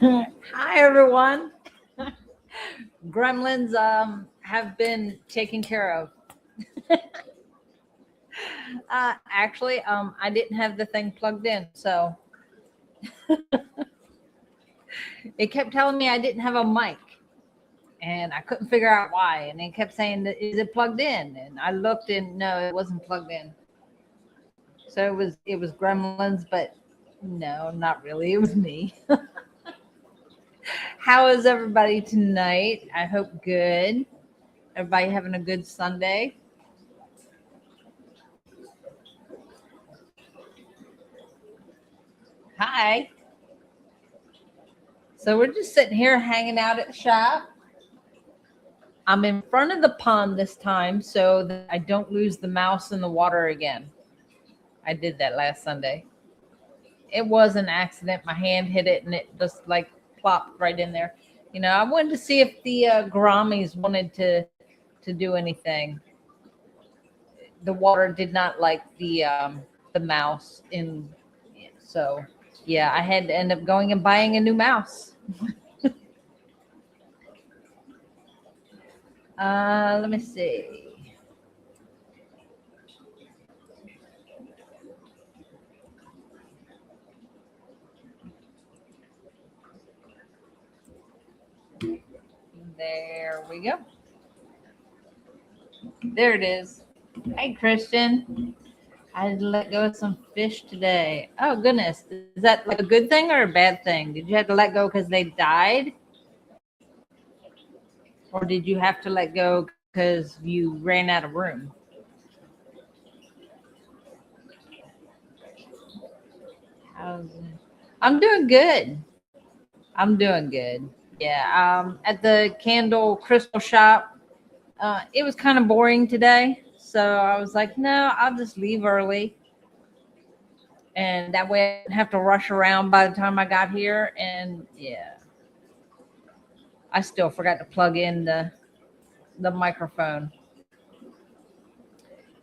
Hi, everyone. Gremlins have been taken care of. Actually, I didn't have the thing plugged in, so it kept telling me I didn't have a mic, and I couldn't figure out why. And it kept saying, "Is it plugged in?" And I looked, and no, it wasn't plugged in. So it was Gremlins, but no, not really. It was me. How is everybody tonight? I hope good. Everybody having a good Sunday. Hi. So we're just sitting here hanging out at the shop. I'm in front of the pond this time so that I don't lose the mouse in the water again. I did that last Sunday. It was an accident. My hand hit it and it just like plopped right in there. I wanted to see if the Grammies wanted to do anything. The water did not like the mouse in, so yeah, I had to end up going and buying a new mouse. Let me see. There we go. There it is. Hey, Christian. I had to let go of some fish today. Oh, goodness. Is that like a good thing or a bad thing? Did you have to let go because they died? Or did you have to let go because you ran out of room? How's it? I'm doing good. I'm doing good. Yeah. At the candle crystal shop, it was kind of boring today. So I was like, no, I'll just leave early. And that way I didn't have to rush around by the time I got here. And yeah, I still forgot to plug in the microphone.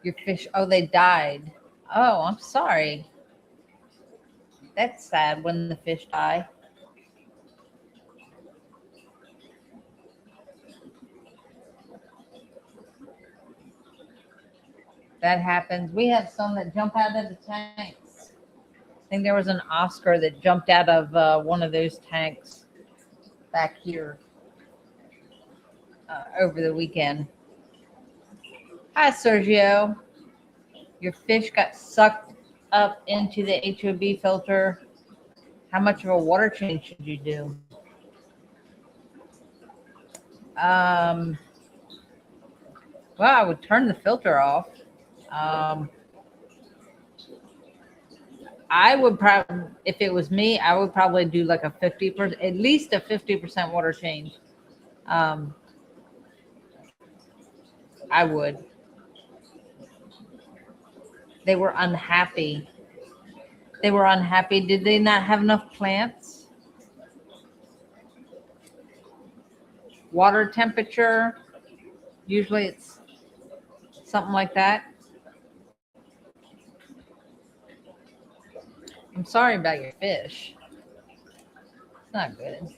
Your fish, oh, they died. Oh, I'm sorry. That's sad when the fish die. That happens. We have some that jump out of the tanks. I think there was an Oscar that jumped out of one of those tanks back here over the weekend. Hi, Sergio. Your fish got sucked up into the HOB filter. How much of a water change should you do? Um, well, I would turn the filter off. Um, I would probably, if it was me, I would probably do like a 50%, at least a 50% water change. Um, I would. They were unhappy. They were unhappy. Did they not have enough plants? Water temperature? Usually it's something like that. I'm sorry about your fish. It's not good.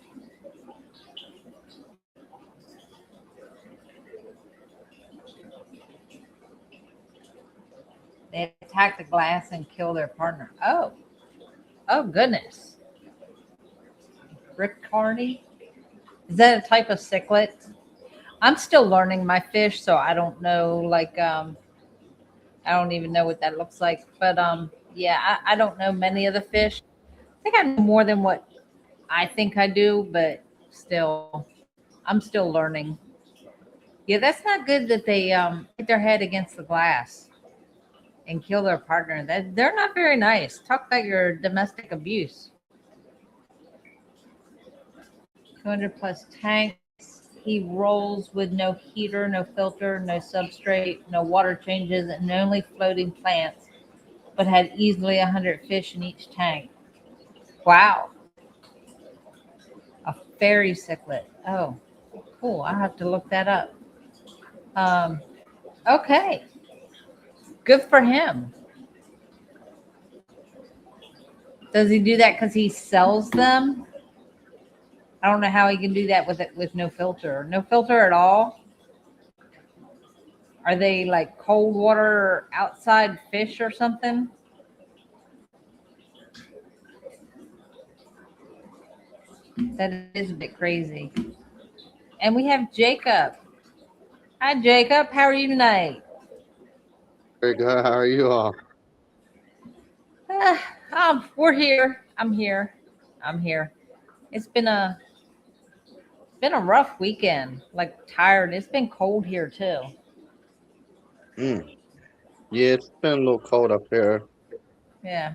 They attack the glass and kill their partner. Oh goodness. Rick Carney? Is that a type of cichlid? I'm still learning my fish, so I don't know. I don't even know what that looks like. But yeah, I don't know many of the fish. I think I know more than what I think I do, but still, I'm still learning. Yeah, that's not good that they hit their head against the glass and kill their partner. That they're not very nice. Talk about your domestic abuse. 200 plus tanks. He rolls with no heater, no filter, no substrate, no water changes, and only floating plants, but had easily 100 fish in each tank. Wow, a fairy cichlid. Oh, cool. I have to look that up. Um, okay, good for him. Does he do that because he sells them? I don't know how he can do that with it with no filter. No filter at all. Are they like cold water outside fish or something? That is a bit crazy. And we have Jacob. Hi, Jacob. How are you tonight? Very good. How are you all? We're here. I'm here. I'm here. It's been a rough weekend. Like tired. It's been cold here too. Mm. Yeah, it's been a little cold up here. Yeah.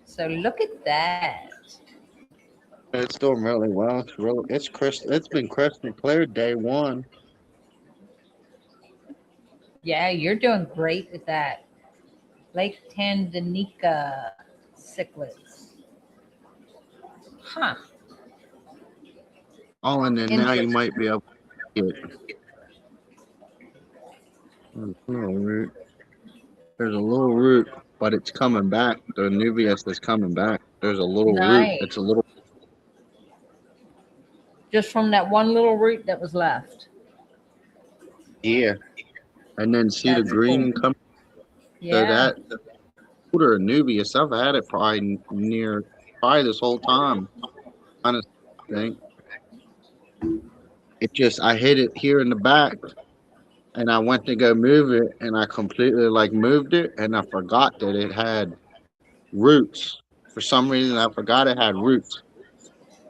So look at that. It's doing really well. It's been crystal clear day one. Yeah, you're doing great with that. Lake Tanganyika cichlids. Huh. Oh, and then now you Interesting. might be able to get there's a little root. There's a little root, but it's coming back. The Nubius is coming back. There's a little root. Nice. It's a little Just from that one little root that was left. yeah. And then see the That's cool. green come. So Yeah. that older Nubius, I've had it probably this whole time. Honestly, I think it just I hit it here in the back and I went to go move it, and I completely like moved it, and I forgot that it had roots. For some reason, I forgot it had roots.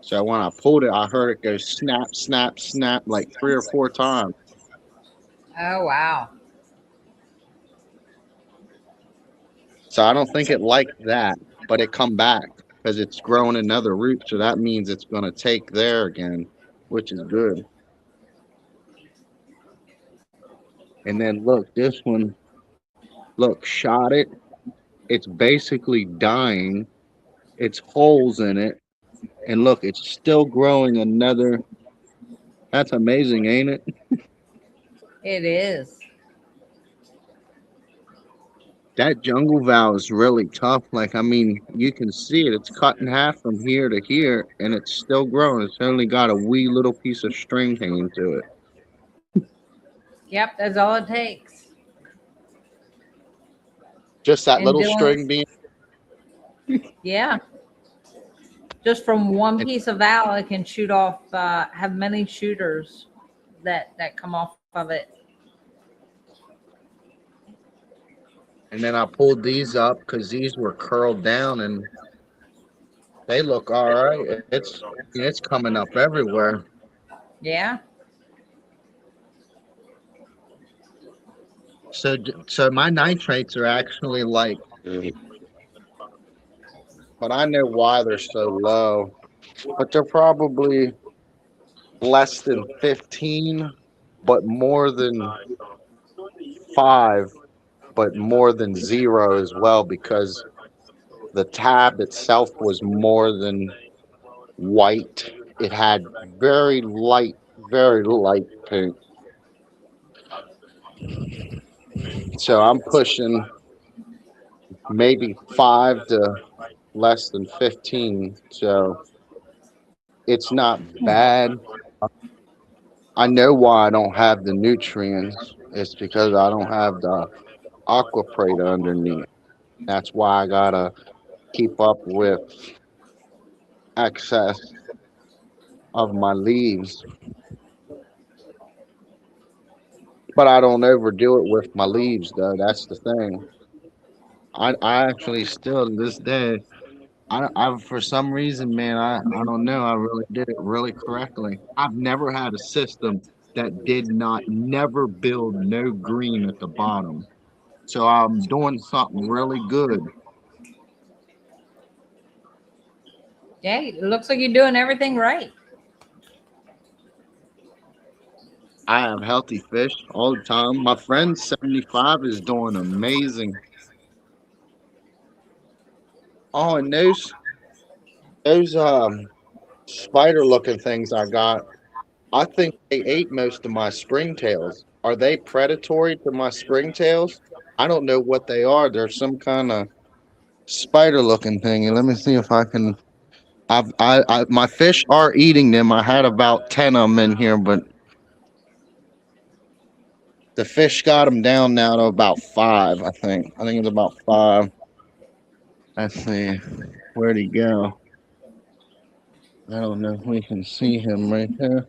So when I pulled it, I heard it go snap, snap, snap like 3 or 4 times. Oh wow. So I don't think it liked that, but it come back because it's growing another root. So that means it's gonna take there again, which is good. And then look, this one, look, shot it. It's basically dying. It's holes in it. And look, it's still growing another. That's amazing, ain't it? It is. That jungle vow is really tough. Like, I mean, you can see it. It's cut in half from here to here, and it's still growing. It's only got a wee little piece of string hanging to it. Yep, that's all it takes. Just that And little string Dylan's being. yeah. Just from one And, piece of valve, it can shoot off. Have many shooters that come off of it. and then I pulled these up because these were curled down, and they look all right. It's coming up everywhere. Yeah. So my nitrates are actually like, but I know why they're so low. But they're probably less than 15, but more than 5, but more than 0 as well, because the tab itself was more than white. It had very light pink. So I'm pushing maybe 5 to less than 15. So it's not bad. I know why I don't have the nutrients. It's because I don't have the aquaprate underneath. That's why I gotta keep up with excess of my leaves, but I don't overdo it with my leaves though. That's the thing. I actually still to this day, I for some reason, man, I don't know. I really did it really correctly. I've never had a system that did not never build no green at the bottom. So I'm doing something really good. Yeah, it looks like you're doing everything right. I have healthy fish all the time. My friend 75 is doing amazing. Oh, and those spider looking things I got, I think they ate most of my springtails. Are they predatory to my springtails? I don't know what they are. They're some kind of spider looking thing. And let me see if I can. My fish are eating them. I had about 10 of them in here, but the fish got them down now to about 5. I think it's about 5. Let's see, where'd he go? I don't know if we can see him right there.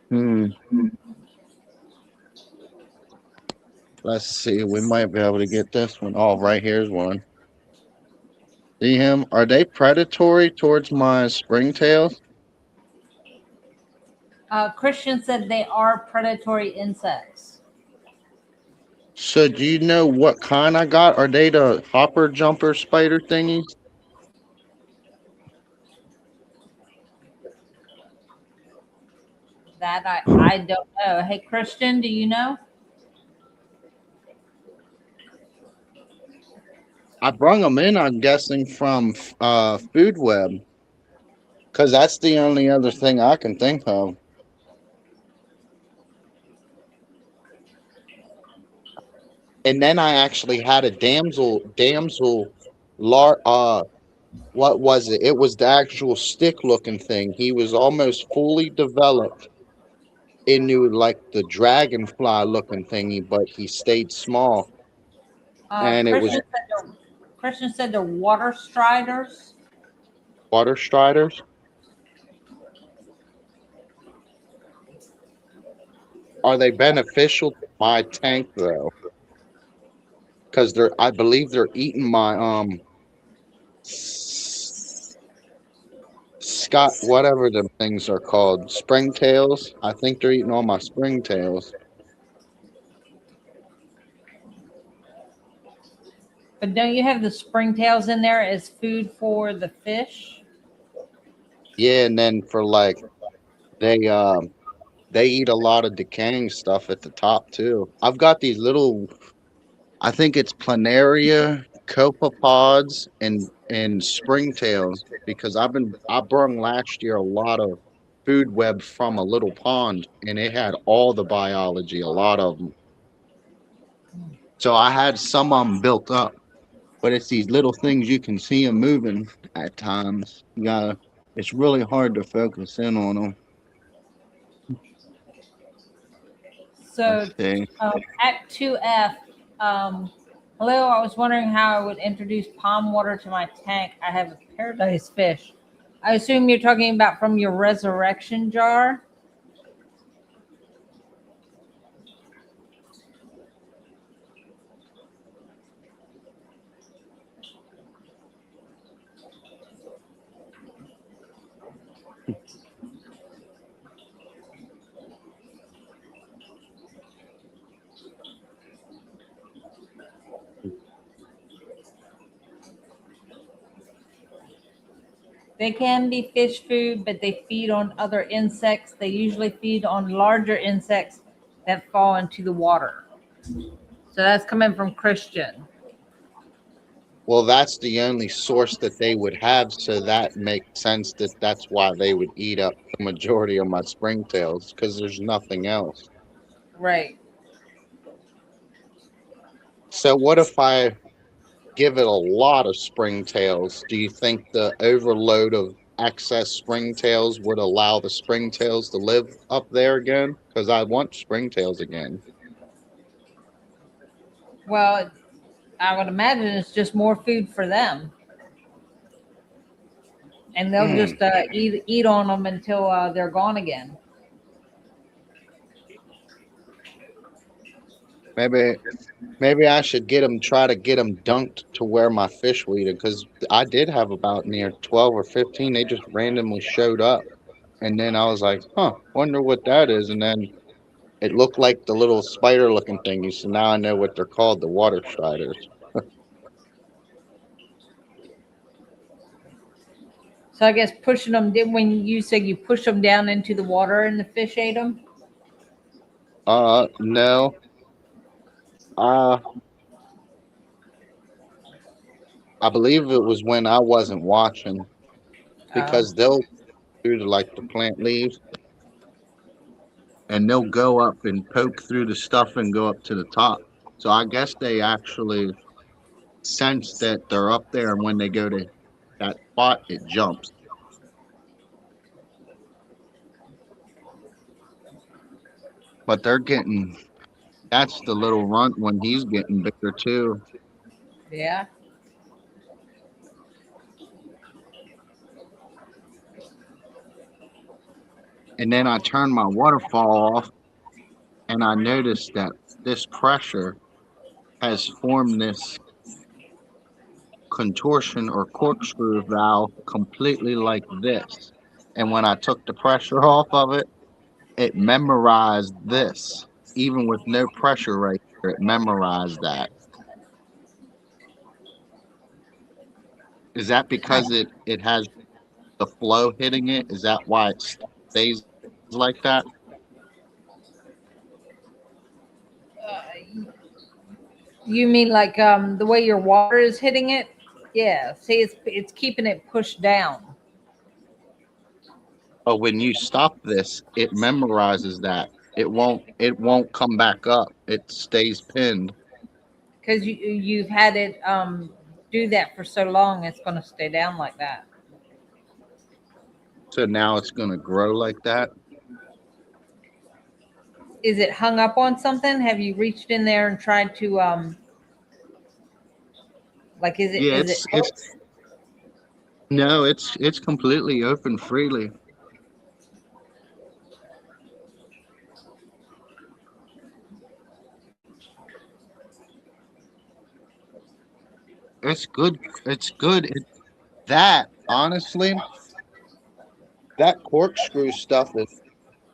Hmm. Let's see. We might be able to get this one. Oh, right here's one. See him? Are they predatory towards my springtails? Christian said they are predatory insects. So do you know what kind I got? Are they the hopper jumper spider thingies? That I don't know. Hey, Christian, do you know? I brung them in, I'm guessing, from Food Web. Because that's the only other thing I can think of. And then I actually had a what was it? It was the actual stick looking thing. He was almost fully developed into like the dragonfly looking thingy, but he stayed small. And it was Christian said they're water striders. water striders. Are they beneficial to my tank though? Because I believe they're eating my Scott, whatever the things are called, springtails. I think they're eating all my springtails. But don't you have the springtails in there as food for the fish? Yeah, and then for like they they eat a lot of decaying stuff at the top too. I've got these little, I think it's planaria, copepods, and springtails because I brung last year a lot of food web from a little pond and it had all the biology, a lot of them. So I had some of them built up, but it's these little things you can see them moving at times. It's really hard to focus in on them. So Let's see. at 2F, hello, I was wondering how I would introduce palm water to my tank. I have a paradise fish. I assume you're talking about from your resurrection jar. They can be fish food, but they feed on other insects. They usually feed on larger insects that fall into the water. So that's coming from Christian. Well, that's the only source that they would have, so that makes sense that that's why they would eat up the majority of my springtails because there's nothing else. Right. So what if I give it a lot of springtails? Do you think the overload of excess springtails would allow the springtails to live up there again? Because I want springtails again. Well, I would imagine it's just more food for them, and they'll Hmm. just eat on them until they're gone again. Maybe maybe I should try to get them dunked to where my fish will eat it because I did have about near 12 or 15. They just randomly showed up. And then I was like, huh, wonder what that is. And then it looked like the little spider looking thingy. So now I know what they're called, the water striders. So I guess pushing them did when you said you push them down into the water and the fish ate them. No. Uh, I believe it was when I wasn't watching Oh, because they'll do the, like the plant leaves and they'll go up and poke through the stuff and go up to the top. So I guess they actually sense that they're up there, and when they go to that spot, it jumps. But they're getting that's the little runt when he's getting bigger too. Yeah. And then I turn my waterfall off, and I notice that this pressure has formed this contortion or corkscrew valve completely like this. And when I took the pressure off of it, it memorized this. Even with no pressure right here, it memorized that. Is that because it has the flow hitting it? Is that why it stays like that? Uh, you mean like the way your water is hitting it? Yeah. See, it's keeping it pushed down But when you stop this, it memorizes that. It won't come back up. It stays pinned. because you've had it do that for so long. It's going to stay down like that. So now it's gonna grow like that. Is it hung up on something? Have you reached in there and tried to like Yeah, is it it's no, it's completely open freely. It's good. It's good. That honestly, that corkscrew stuff is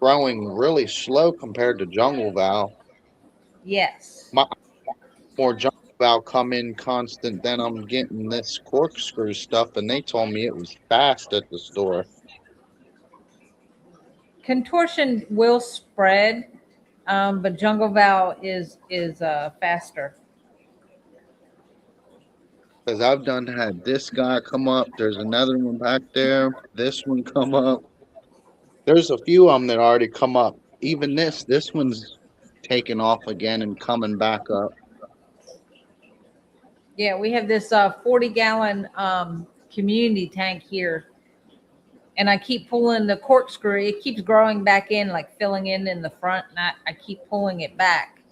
growing really slow compared to jungle val. yes. My more jungle val come in constant than I'm getting this corkscrew stuff, and they told me it was fast at the store. Contortion will spread, but jungle val is faster. Because I've done had this guy come up. There's another one back there. This one come up. There's a few of them that already come up. Even this one's taking off again and coming back up. Yeah, we have this 40-gallon community tank here, and I keep pulling the corkscrew. It keeps growing back in, like filling in the front, and I keep pulling it back.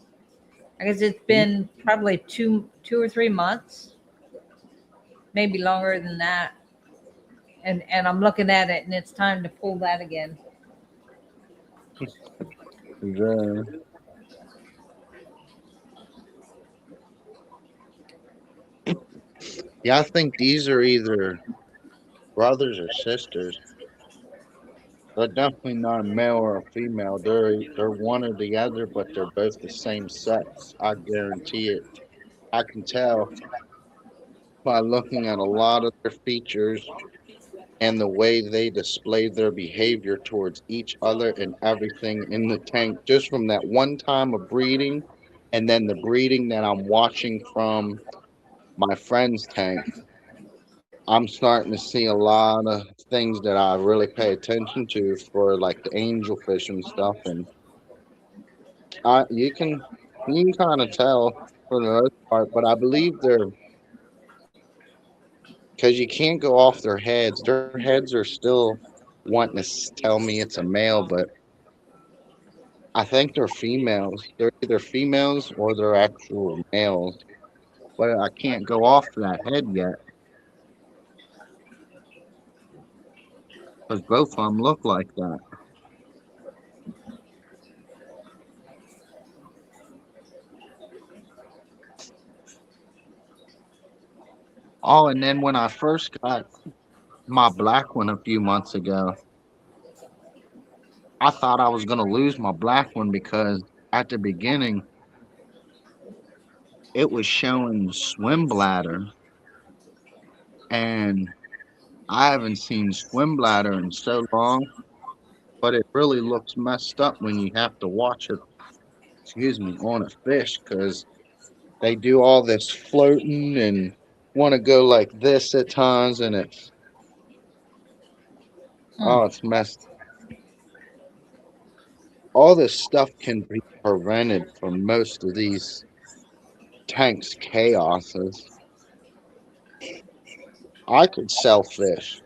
I guess it's been probably 2 or 3 months, maybe longer than that. And I'm looking at it, and it's time to pull that again. Yeah. Yeah, I think these are either brothers or sisters. They're definitely not a male or a female. They're one or the other, but they're both the same sex. I guarantee it. I can tell by looking at a lot of their features and the way they display their behavior towards each other and everything in the tank, just from that one time of breeding, and then the breeding that I'm watching from my friend's tank. I'm starting to see a lot of things that I really pay attention to for like the angelfish and stuff, and I you can kind of tell for the most part, but I believe they're because you can't go off their heads. Their heads are still wanting to tell me it's a male, but I think they're females. They're either females or they're actual males, but I can't go off that head yet because both of them look like that. Oh, and then when I first got my black one a few months ago, I thought I was going to lose my black one because at the beginning it was showing swim bladder, and I haven't seen swim bladder in so long, but it really looks messed up when you have to watch it, excuse me, on a fish because they do all this floating and want to go like this at times, and Hmm. it's messed. All this stuff can be prevented from most of these tanks chaoses. I could sell fish.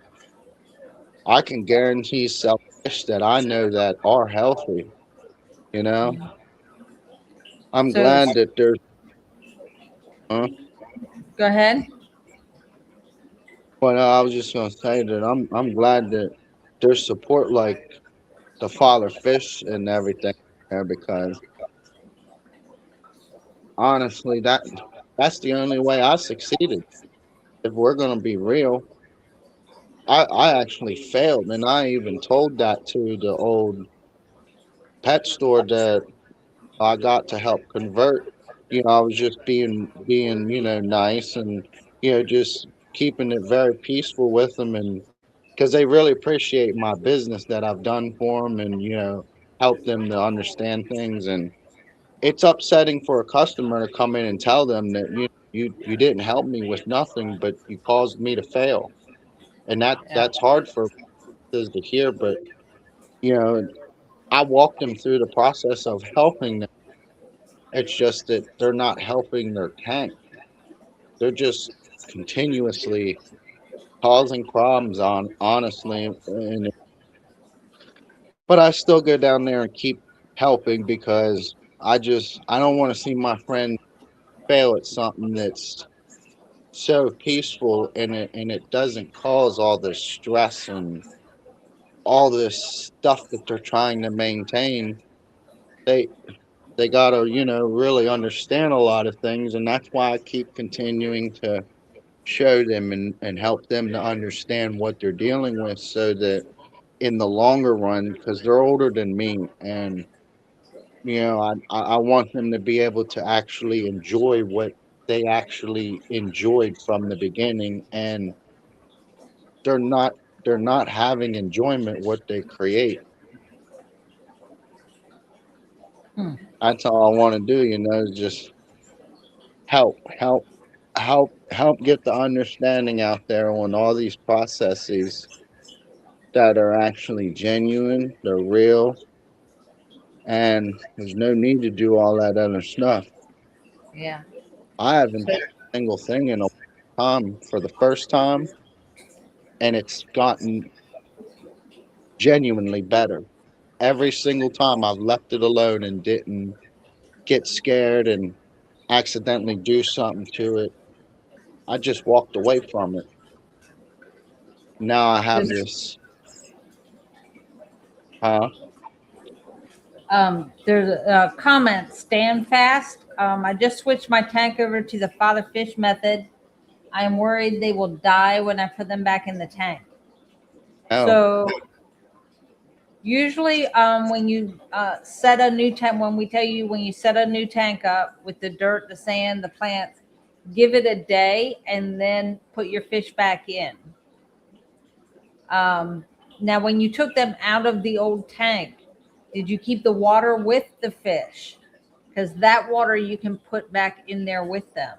I can guarantee sell fish that I know that are healthy. You know, Mhm. I'm So glad that there's. Huh? go ahead. But I was just gonna say that I'm glad that there's support like the Father Fish and everything there because honestly, that's the only way I succeeded. If we're gonna be real, I actually failed, and I even told that to the old pet store that I got to help convert. I was just being nice and just keeping it very peaceful with them, and because they really appreciate my business that I've done for them, and help them to understand things. And it's upsetting for a customer to come in and tell them that you didn't help me with nothing, but you caused me to fail, and Yeah. that's hard for us to hear. But you know, I walked them through the process of helping them. It's just that they're not helping their tank. They're just continuously causing problems on honestly, but I still go down there and keep helping because I don't want to see my friend fail at something that's so peaceful, and it doesn't cause all this stress and all this stuff that they're trying to maintain. They gotta really understand a lot of things, and that's why I keep continuing to show them and help them to understand what they're dealing with, so that in the longer run, because they're older than me, and I want them to be able to actually enjoy what they actually enjoyed from the beginning, and they're not they're not having enjoyment what they create. Hmm. That's all I want to do, is just help get the understanding out there on all these processes that are actually genuine, they're real, and there's no need to do all that other stuff. Yeah. I haven't So done a single thing in a time for the first time, and it's gotten genuinely better. Every single time I've left it alone and didn't get scared and accidentally do something to it, I just walked away from it. Now I have there's this, huh? there's a comment. Stand fast. I just switched my tank over to the Father Fish method. I am worried they will die when I put them back in the tank. Oh, So usually, when you set a new tank, when we tell you when you set a new tank up with the dirt, the sand, the plants, give it a day and then put your fish back in. Um, Now, when you took them out of the old tank, did you keep the water with the fish? Because that water you can put back in there with them.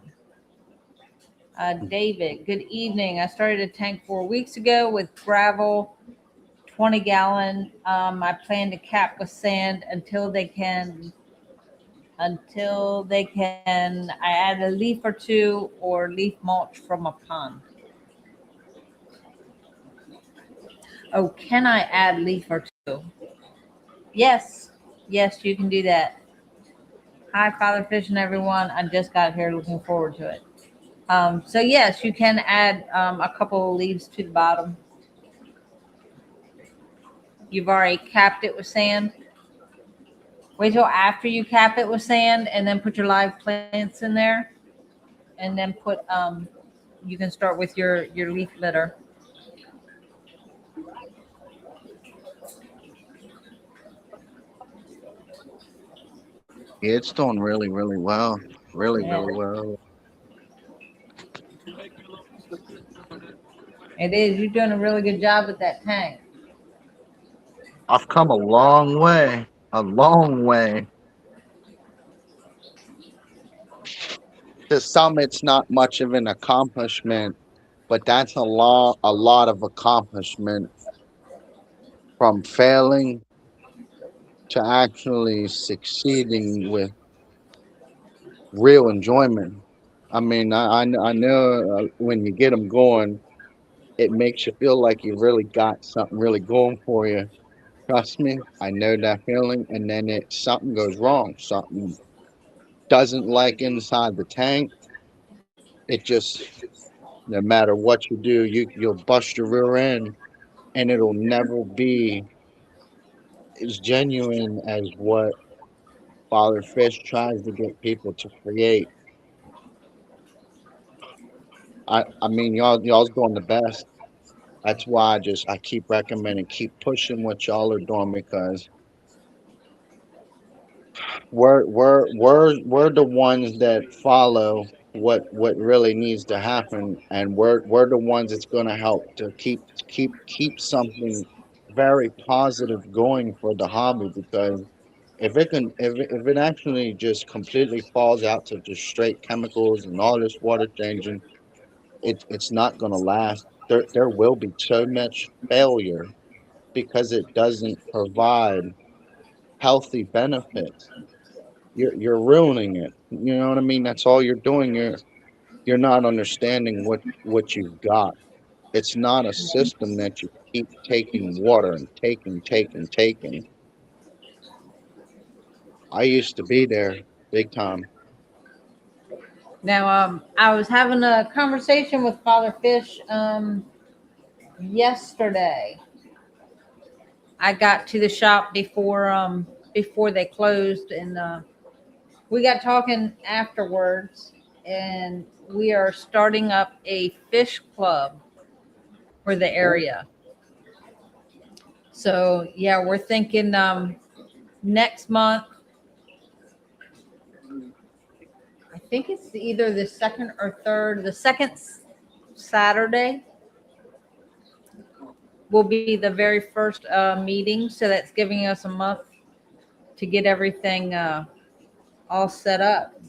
David, good evening. I started a tank 4 weeks ago with gravel, 20-gallon. I plan to cap with sand until they can. I add a leaf or two or leaf mulch from a pond. Oh, can I add leaf or two? Yes, yes, you can do that. Hi, Father Fishing, everyone. I just got here. Looking forward to it. So yes, you can add a couple of leaves to the bottom. You've already capped it with sand. Wait till after you cap it with sand, and then put your live plants in there, and then put you can start with your leaf litter. yeah, it's doing really, really well. Really, Yeah, really well. it is. You're doing a really good job with that tank. I've come a long way. A long way. To some, it's not much of an accomplishment, but that's a lot of accomplishment from failing to actually succeeding with real enjoyment. I mean, I know when you get them going, it makes you feel like you really got something really going for you. Trust me, I know that feeling. And then something goes wrong. Something doesn't like inside the tank. It just, no matter what you do, you'll bust your rear end, and it'll never be as genuine as what Father Fish tries to get people to create. I mean, y'all's doing the best. That's why I keep recommending, keep pushing what y'all are doing, because we're the ones that follow what really needs to happen, and we're the ones that's going to help to keep something very positive going for the hobby. Because if it actually just completely falls out to just straight chemicals and all this water changing, it's not going to last. There will be so much failure because it doesn't provide healthy benefits. You're ruining it. You know what I mean? That's all you're doing. You're not understanding what you've got. It's not a system that you keep taking water and taking. I used to be there big time. Now, I was having a conversation with Father Fish yesterday. I got to the shop before they closed, and we got talking afterwards, and we are starting up a fish club for the area. So yeah, we're thinking next month. I think it's either the second or third. The second Saturday will be the very first meeting. So that's giving us a month to get everything all set up.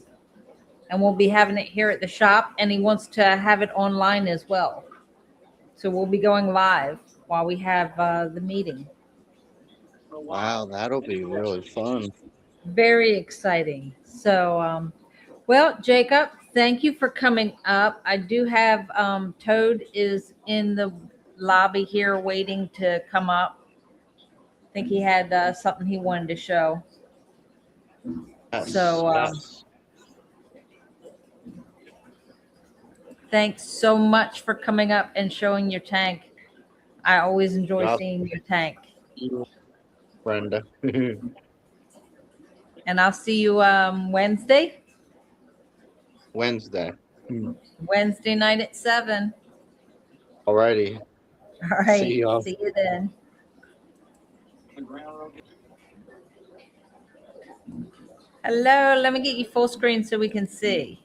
And we'll be having it here at the shop. And he wants to have it online as well. So we'll be going live while we have the meeting. Wow, that'll be really fun. Very exciting. So, well, Jacob, thank you for coming up. I do have Toad is in the lobby here waiting to come up. I think he had something he wanted to show. Yes, So, yes. thanks so much for coming up and showing your tank. I always enjoy Yup. seeing your tank. Brenda. And I'll see you Wednesday. Wednesday. Wednesday night at 7. Alrighty. All right. See y'all. See you then. Hello. Let me get you full screen so we can see.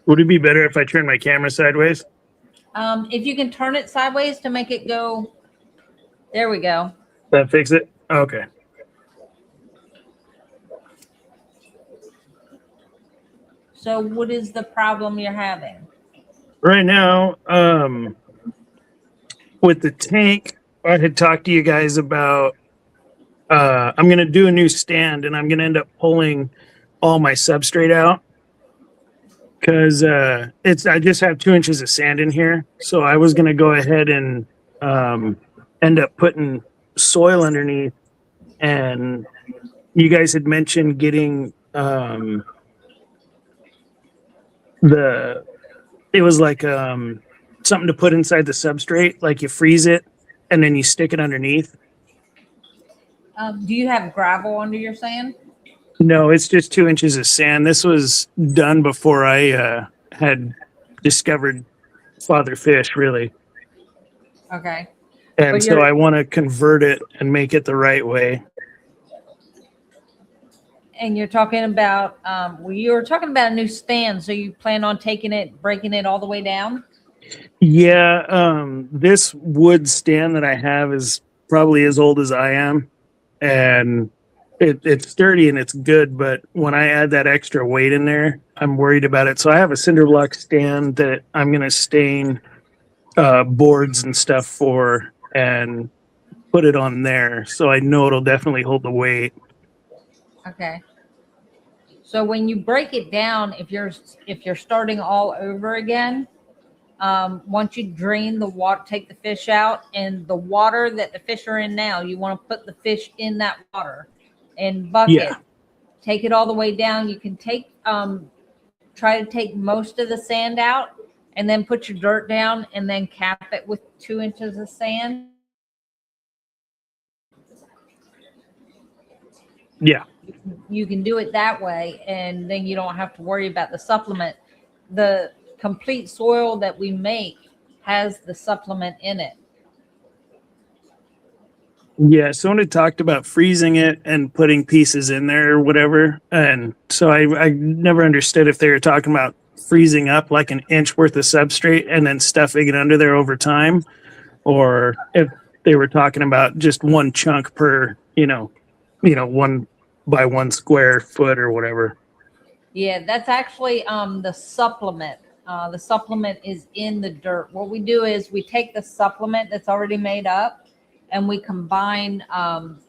Would it be better if I turn my camera sideways? If you can turn it sideways to make it go. There we go. That fix it? Okay. So what is the problem you're having? Right now, with the tank, I had talked to you guys about I'm going to do a new stand, and I'm going to end up pulling all my substrate out because I just have 2 inches of sand in here. So I was going to go ahead and end up putting soil underneath. And you guys had mentioned getting it was like something to put inside the substrate, like you freeze it and then you stick it underneath. Do you have gravel under your sand? No, it's just 2 inches of sand. This was done before I had discovered Father Fish, really. Okay. And But so you're- I want to convert it and make it the right way. And you're talking about, you were talking about a new stand. So you plan on taking it, breaking it all the way down? Yeah, this wood stand that I have is probably as old as I am. And it's sturdy and it's good, but when I add that extra weight in there, I'm worried about it. So I have a cinder block stand that I'm going to stain boards and stuff for and put it on there. So I know it'll definitely hold the weight. Okay. So when you break it down, if you're starting all over again, Once you drain the water, take the fish out, and the water that the fish are in now, you want to put the fish in that water and bucket. Yeah. Take it all the way down. You can take try to take most of the sand out, and then put your dirt down, and then cap it with 2 inches of sand. Yeah. You can do it that way, and then you don't have to worry about the supplement. The complete soil that we make has the supplement in it. Yeah, someone had talked about freezing it and putting pieces in there or whatever. And so I never understood if they were talking about freezing up like an inch worth of substrate and then stuffing it under there over time, or if they were talking about just one chunk per, 1 by 1 square foot or whatever. Yeah, that's actually the supplement. The supplement is in the dirt. What we do is we take the supplement that's already made up, and we combine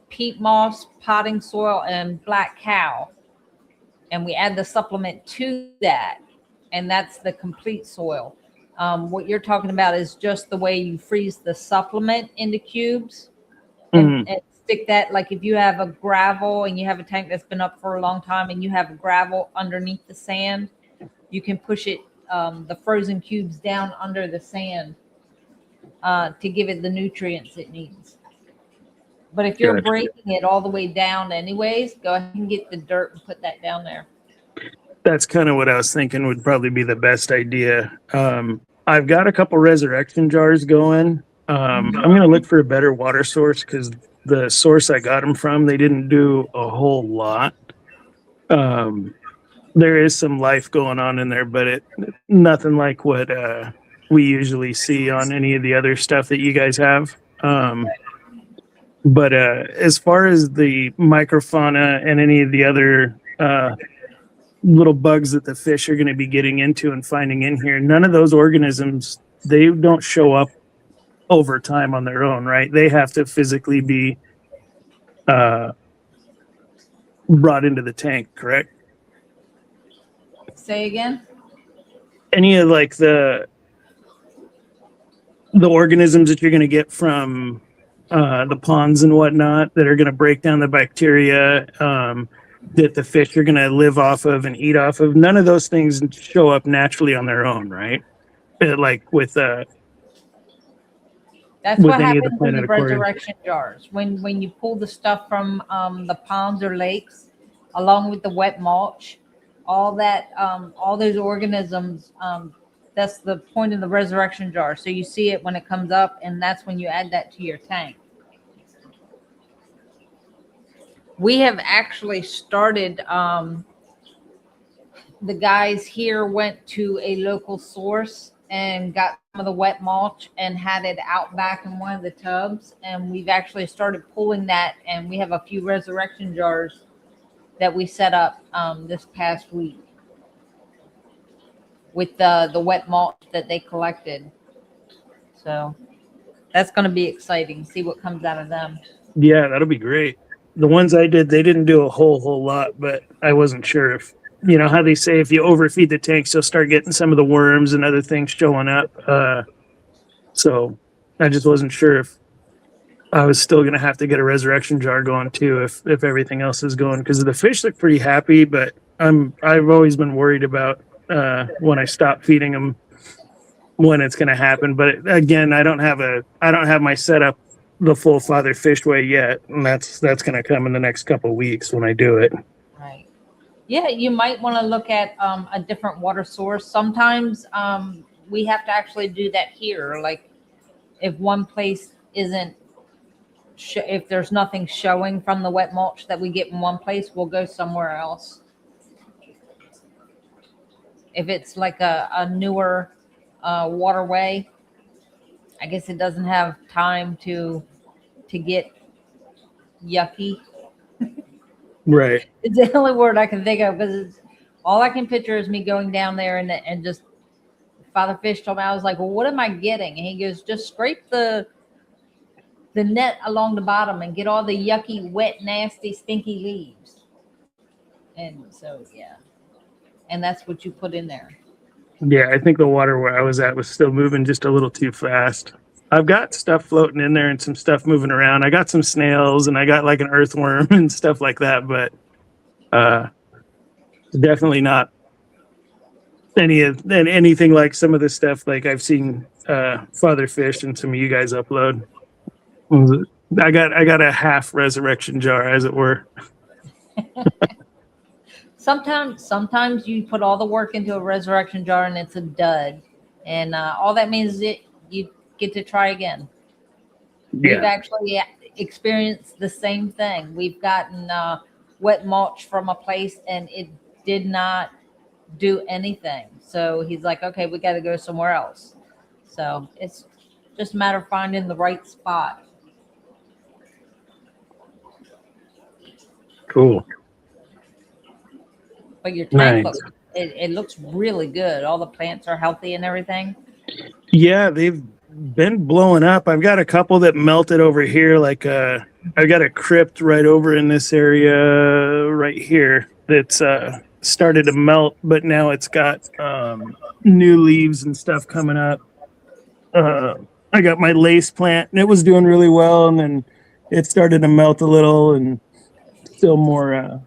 peat moss, potting soil, and black cow, and we add the supplement to that, and that's the complete soil. What you're talking about is just the way you freeze the supplement into cubes and stick that. Like if you have a gravel and you have a tank that's been up for a long time and you have gravel underneath the sand, you can push it, the frozen cubes down under the sand to give it the nutrients it needs. But if you're breaking it all the way down anyways, go ahead and get the dirt and put that down there. That's kind of what I was thinking would probably be the best idea. I've got a couple resurrection jars going. I'm going to look for a better water source because the source I got them from, they didn't do a whole lot. There is some life going on in there, but nothing like what we usually see on any of the other stuff that you guys have. But as far as the microfauna and any of the other little bugs that the fish are going to be getting into and finding in here, none of those organisms, they don't show up over time on their own, right? They have to physically be brought into the tank, correct? Say again? Any of like the organisms that you're going to get from the ponds and whatnot that are going to break down the bacteria that the fish are going to live off of and eat off of, none of those things show up naturally on their own, right? Like with That's with what any of the happens in Planet the Aquarium. resurrection jars. When you pull the stuff from the ponds or lakes, along with the wet mulch, all that, all those organisms, that's the point of the resurrection jar. So you see it when it comes up, and that's when you add that to your tank. We have actually started, the guys here went to a local source and got some of the wet mulch and had it out back in one of the tubs. And we've actually started pulling that, and we have a few resurrection jars that we set up this past week with the wet mulch that they collected. So that's going to be exciting. See what comes out of them. Yeah, that'll be great. The ones I did, they didn't do a whole lot, but I wasn't sure if, how they say if you overfeed the tanks, you'll start getting some of the worms and other things showing up. So I just wasn't sure if I was still going to have to get a resurrection jar going too, if everything else is going, because the fish look pretty happy, but I've always been worried about when I stop feeding them when it's going to happen. But again, I don't have my setup the full father fish way yet, and that's going to come in the next couple of weeks when I do it. Right. Yeah, you might want to look at a different water source. Sometimes we have to actually do that here. Like if one place isn't, if there's nothing showing from the wet mulch that we get in one place, we'll go somewhere else. If it's like a newer waterway, I guess it doesn't have time to get yucky. Right. It's the only word I can think of, because all I can picture is me going down there and just, Father Fish told me, I was like, well, what am I getting? And he goes, just scrape the net along the bottom and get all the yucky, wet, nasty, stinky leaves. And so, yeah. And that's what you put in there. Yeah, I think the water where I was at was still moving just a little too fast. I've got stuff floating in there and some stuff moving around. I got some snails and I got like an earthworm and stuff like that, but uh, definitely not anything like some of the stuff like I've seen Father Fish and some of you guys upload. I got a half resurrection jar, as it were. Sometimes you put all the work into a resurrection jar and it's a dud, and all that means is you get to try again. We've Yeah, actually experienced the same thing. We've gotten wet mulch from a place and it did not do anything. So he's like, okay, we got to go somewhere else. So it's just a matter of finding the right spot. cool. But your tank Nice. it looks really good. All the plants are healthy and everything. Yeah, they've been blowing up. I've got a couple that melted over here. Like I've got a crypt right over in this area right here that's started to melt, but now it's got new leaves and stuff coming up. I got my lace plant and it was doing really well, and then it started to melt a little, and still more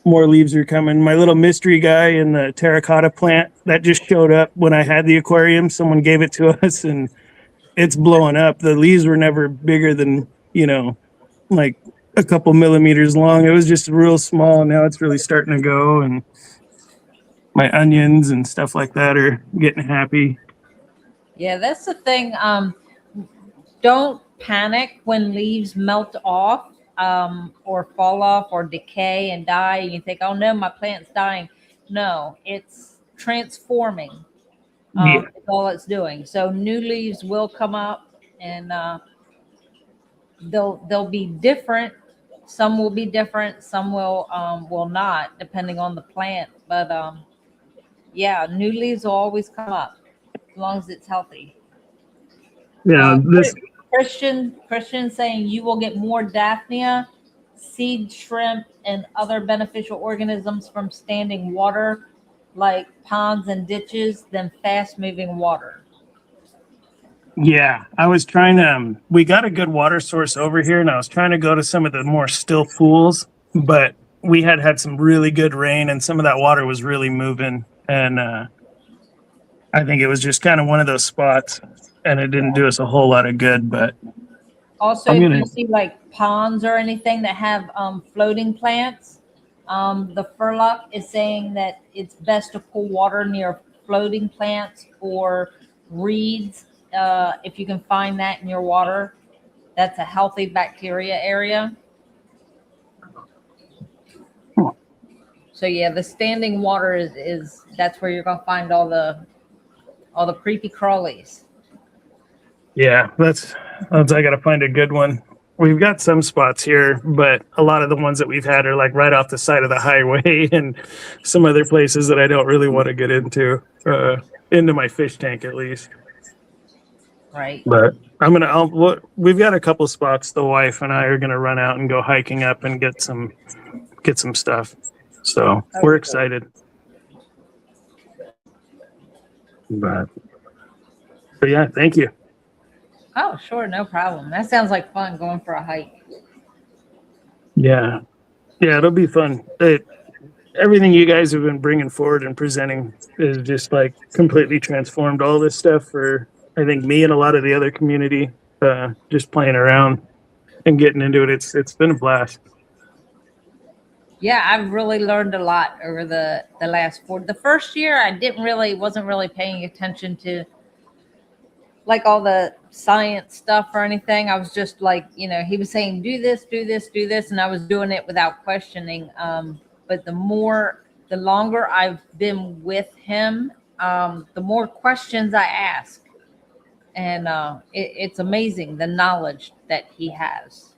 leaves are coming. My little mystery guy in the terracotta plant that just showed up when I had the aquarium. Someone gave it to us and it's blowing up. The leaves were never bigger than, like a couple millimeters long. It was just real small. Now it's really starting to go, and my onions and stuff like that are getting happy. Yeah, that's the thing. Don't panic when leaves melt off or fall off or decay and die. And you think, oh no, my plant's dying. No, it's transforming. Yeah. It's all it's doing. So new leaves will come up, and they'll be different. Some will be different. Some will not, depending on the plant. But yeah, new leaves will always come up as long as it's healthy. Yeah, this Christian saying you will get more Daphnia, seed shrimp, and other beneficial organisms from standing water like ponds and ditches than fast moving water. Yeah, I was trying to. We got a good water source over here, and I was trying to go to some of the more still pools, but we had some really good rain, and some of that water was really moving. And I think it was just kind of one of those spots, and it didn't do us a whole lot of good. But Also, I'm if gonna. you see like ponds or anything that have floating plants, the Furlock is saying that it's best to pull water near floating plants or reeds. If you can find that in your water, that's a healthy bacteria area. So yeah, the standing water is that's where you're gonna find all the creepy crawlies. Yeah, that's. I got to find a good one. We've got some spots here, but a lot of the ones that we've had are like right off the side of the highway, and some other places that I don't really want to get into my fish tank at least. Right. But we've got a couple spots. The wife and I are gonna run out and go hiking up and get some stuff. So we're excited. But yeah, thank you. Oh, sure, no problem. That sounds like fun going for a hike. Yeah, it'll be fun. Everything you guys have been bringing forward and presenting is just like completely transformed all this stuff for, I think, me and a lot of the other community. Just playing around and getting into it. It's been a blast. Yeah, I've really learned a lot over the last the first year. I wasn't really paying attention to like all the science stuff or anything. I was just like, he was saying, do this, do this, do this. And I was doing it without questioning. But the longer I've been with him, the more questions I ask. And it's amazing the knowledge that he has.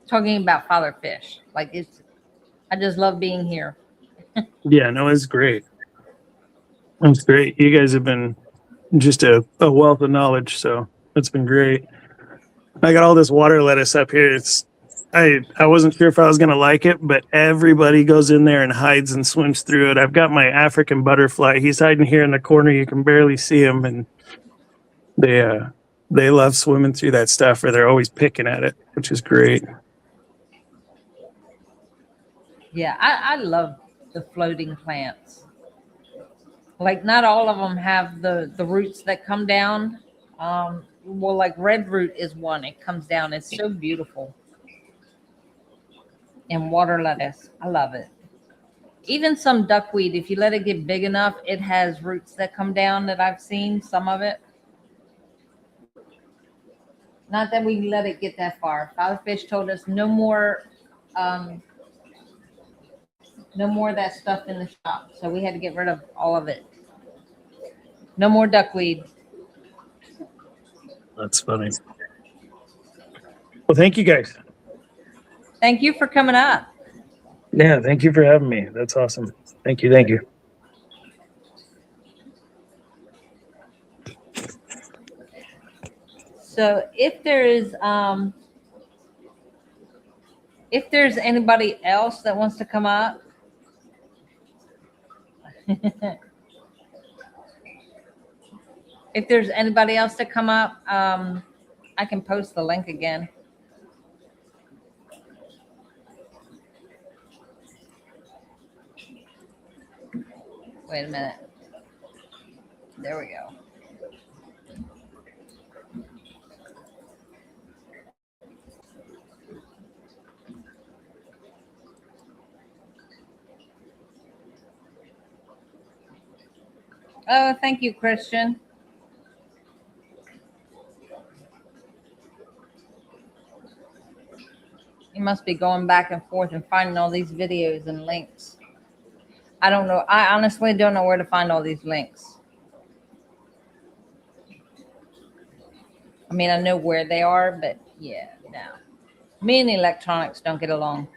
Talking about Father Fish. I just love being here. Yeah, no, it's great. It's great. You guys have been just a wealth of knowledge, so it's been great. I got all this water lettuce up here. It's I wasn't sure if I was gonna like it, but everybody goes in there and hides and swims through it. I've got my African butterfly. He's hiding here in the corner. You can barely see him, and they love swimming through that stuff, or they're always picking at it, which is great. Yeah, I love the floating plants. Like not all of them have the roots that come down. Well, like red root is one. It comes down. It's so beautiful. And water lettuce. I love it. Even some duckweed, if you let it get big enough, it has roots that come down that I've seen, some of it. Not that we let it get that far. Father Fish told us no more of that stuff in the shop. So we had to get rid of all of it. No more duckweed. That's funny. Well, thank you guys. Thank you for coming up. Yeah, thank you for having me. That's awesome. Thank you. Thank you. So if there's anybody else that wants to come up, if there's anybody else to come up, I can post the link again. Wait a minute. There we go. Oh, thank you, Christian. You must be going back and forth and finding all these videos and links. I don't know. I honestly don't know where to find all these links. I mean, I know where they are, but yeah, no. Me and electronics don't get along.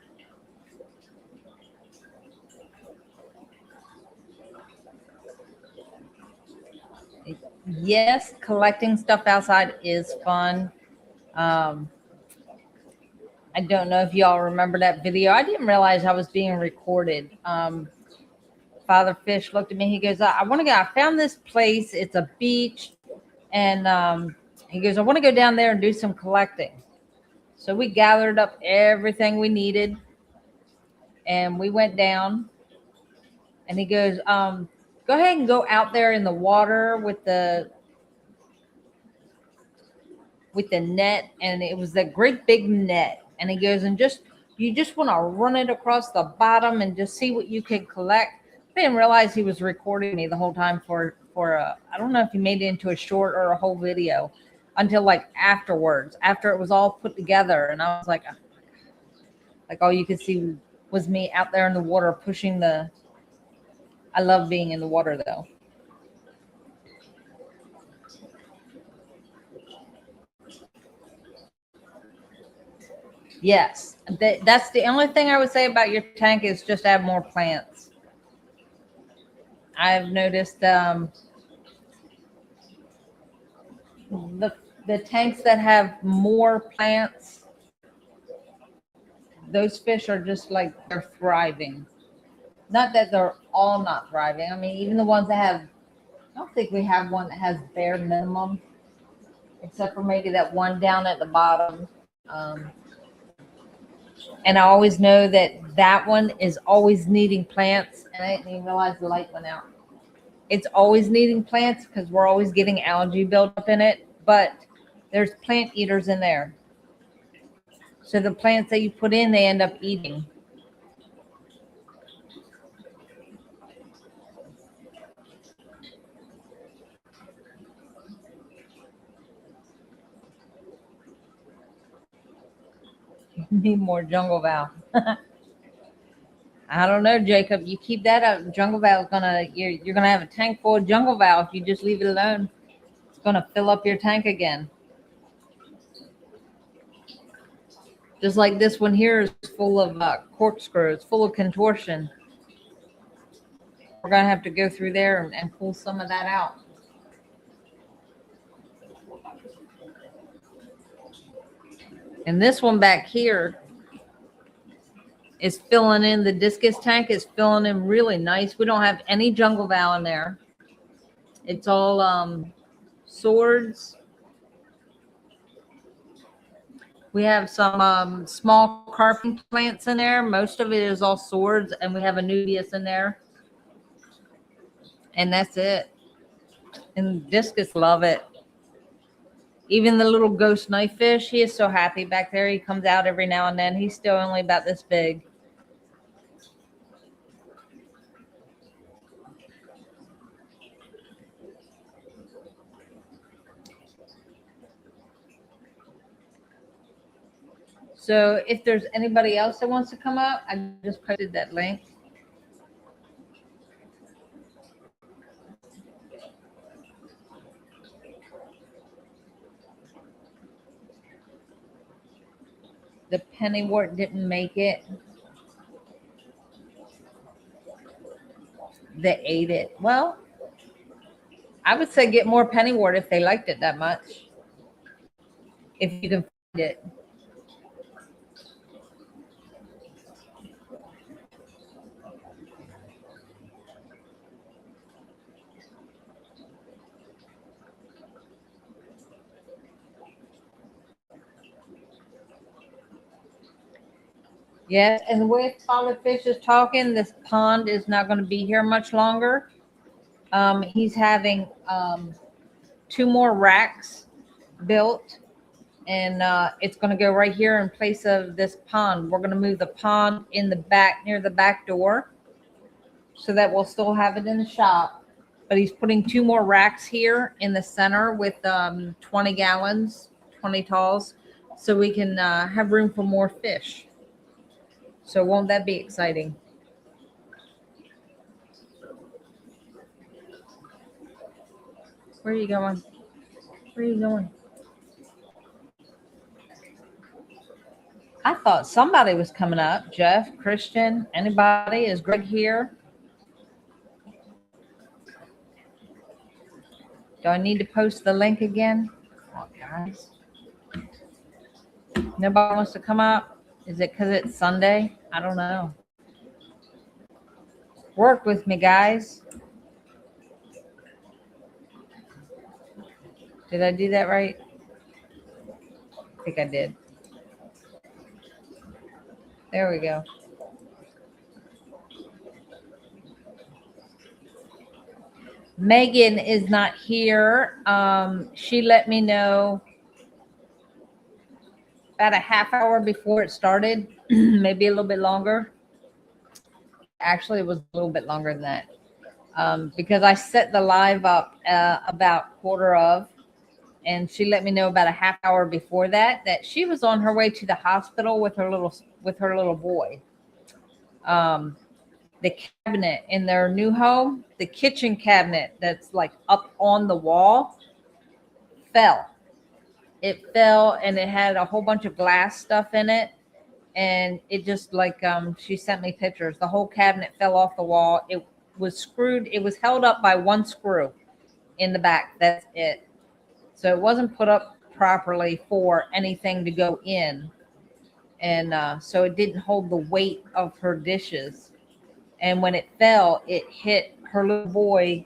Yes, collecting stuff outside is fun. I don't know if y'all remember that video. I didn't realize I was being recorded. Father Fish looked at me. He goes, I want to go. I found this place. It's a beach. And he goes, I want to go down there and do some collecting. So we gathered up everything we needed. And we went down. And he goes, go ahead and go out there in the water with the net. And it was that great big net. And he goes, and you just want to run it across the bottom and just see what you can collect. I didn't realize he was recording me the whole time for I don't know if he made it into a short or a whole video until like afterwards, after it was all put together. And I was like all you could see was me out there in the water pushing I love being in the water though. Yes, that's the only thing I would say about your tank is just add more plants. I've noticed the tanks that have more plants, those fish are just like they're thriving. Not that they're all not thriving. I mean, even the ones that have, I don't think we have one that has bare minimum, except for maybe that one down at the bottom. And I always know that one is always needing plants. And I didn't even realize the light went out. It's always needing plants because we're always getting algae buildup in it. But there's plant eaters in there. So the plants that you put in, they end up eating. Need more jungle valve. I don't know, Jacob. You keep that up. Jungle valve you're gonna have a tank full of jungle valve if you just leave it alone. It's gonna fill up your tank again. Just like this one here is full of corkscrews, full of contortion. We're gonna have to go through there and pull some of that out. And this one back here, is filling in. The discus tank is filling in really nice. We don't have any jungle val in there. It's all swords. We have some small carping plants in there. Most of it is all swords, and we have a nubius in there. And that's it. And discus love it. Even the little ghost knife fish, he is so happy back there. He comes out every now and then. He's still only about this big. So if there's anybody else that wants to come up, I just posted that link. The pennywort didn't make it. They ate it. Well, I would say get more pennywort if they liked it that much. If you can find it. Yes, and the way Solid Fish is talking, this pond is not going to be here much longer. He's having 2 more racks built, and it's going to go right here in place of this pond. We're going to move the pond in the back near the back door so that we'll still have it in the shop. But he's putting 2 more racks here in the center with 20 gallons, 20 talls, so we can have room for more fish. So won't that be exciting? Where are you going? Where are you going? I thought somebody was coming up. Jeff, Christian, anybody? Is Greg here? Do I need to post the link again? Oh, guys. Nobody wants to come up? Is it because it's Sunday? I don't know. Work with me, guys. Did I do that right? I think I did. There we go. Megan is not here. She let me know about a half hour before it started, maybe a little bit longer. Actually, it was a little bit longer than that, because I set the live up about 1:15, and she let me know about a half hour before that she was on her way to the hospital with her little boy. The cabinet in their new home, the kitchen cabinet that's like up on the wall, fell. It fell, and it had a whole bunch of glass stuff in it. And it just like, she sent me pictures. The whole cabinet fell off the wall. It was screwed. It was held up by 1 screw in the back. That's it. So it wasn't put up properly for anything to go in. And so it didn't hold the weight of her dishes. And when it fell, it hit her little boy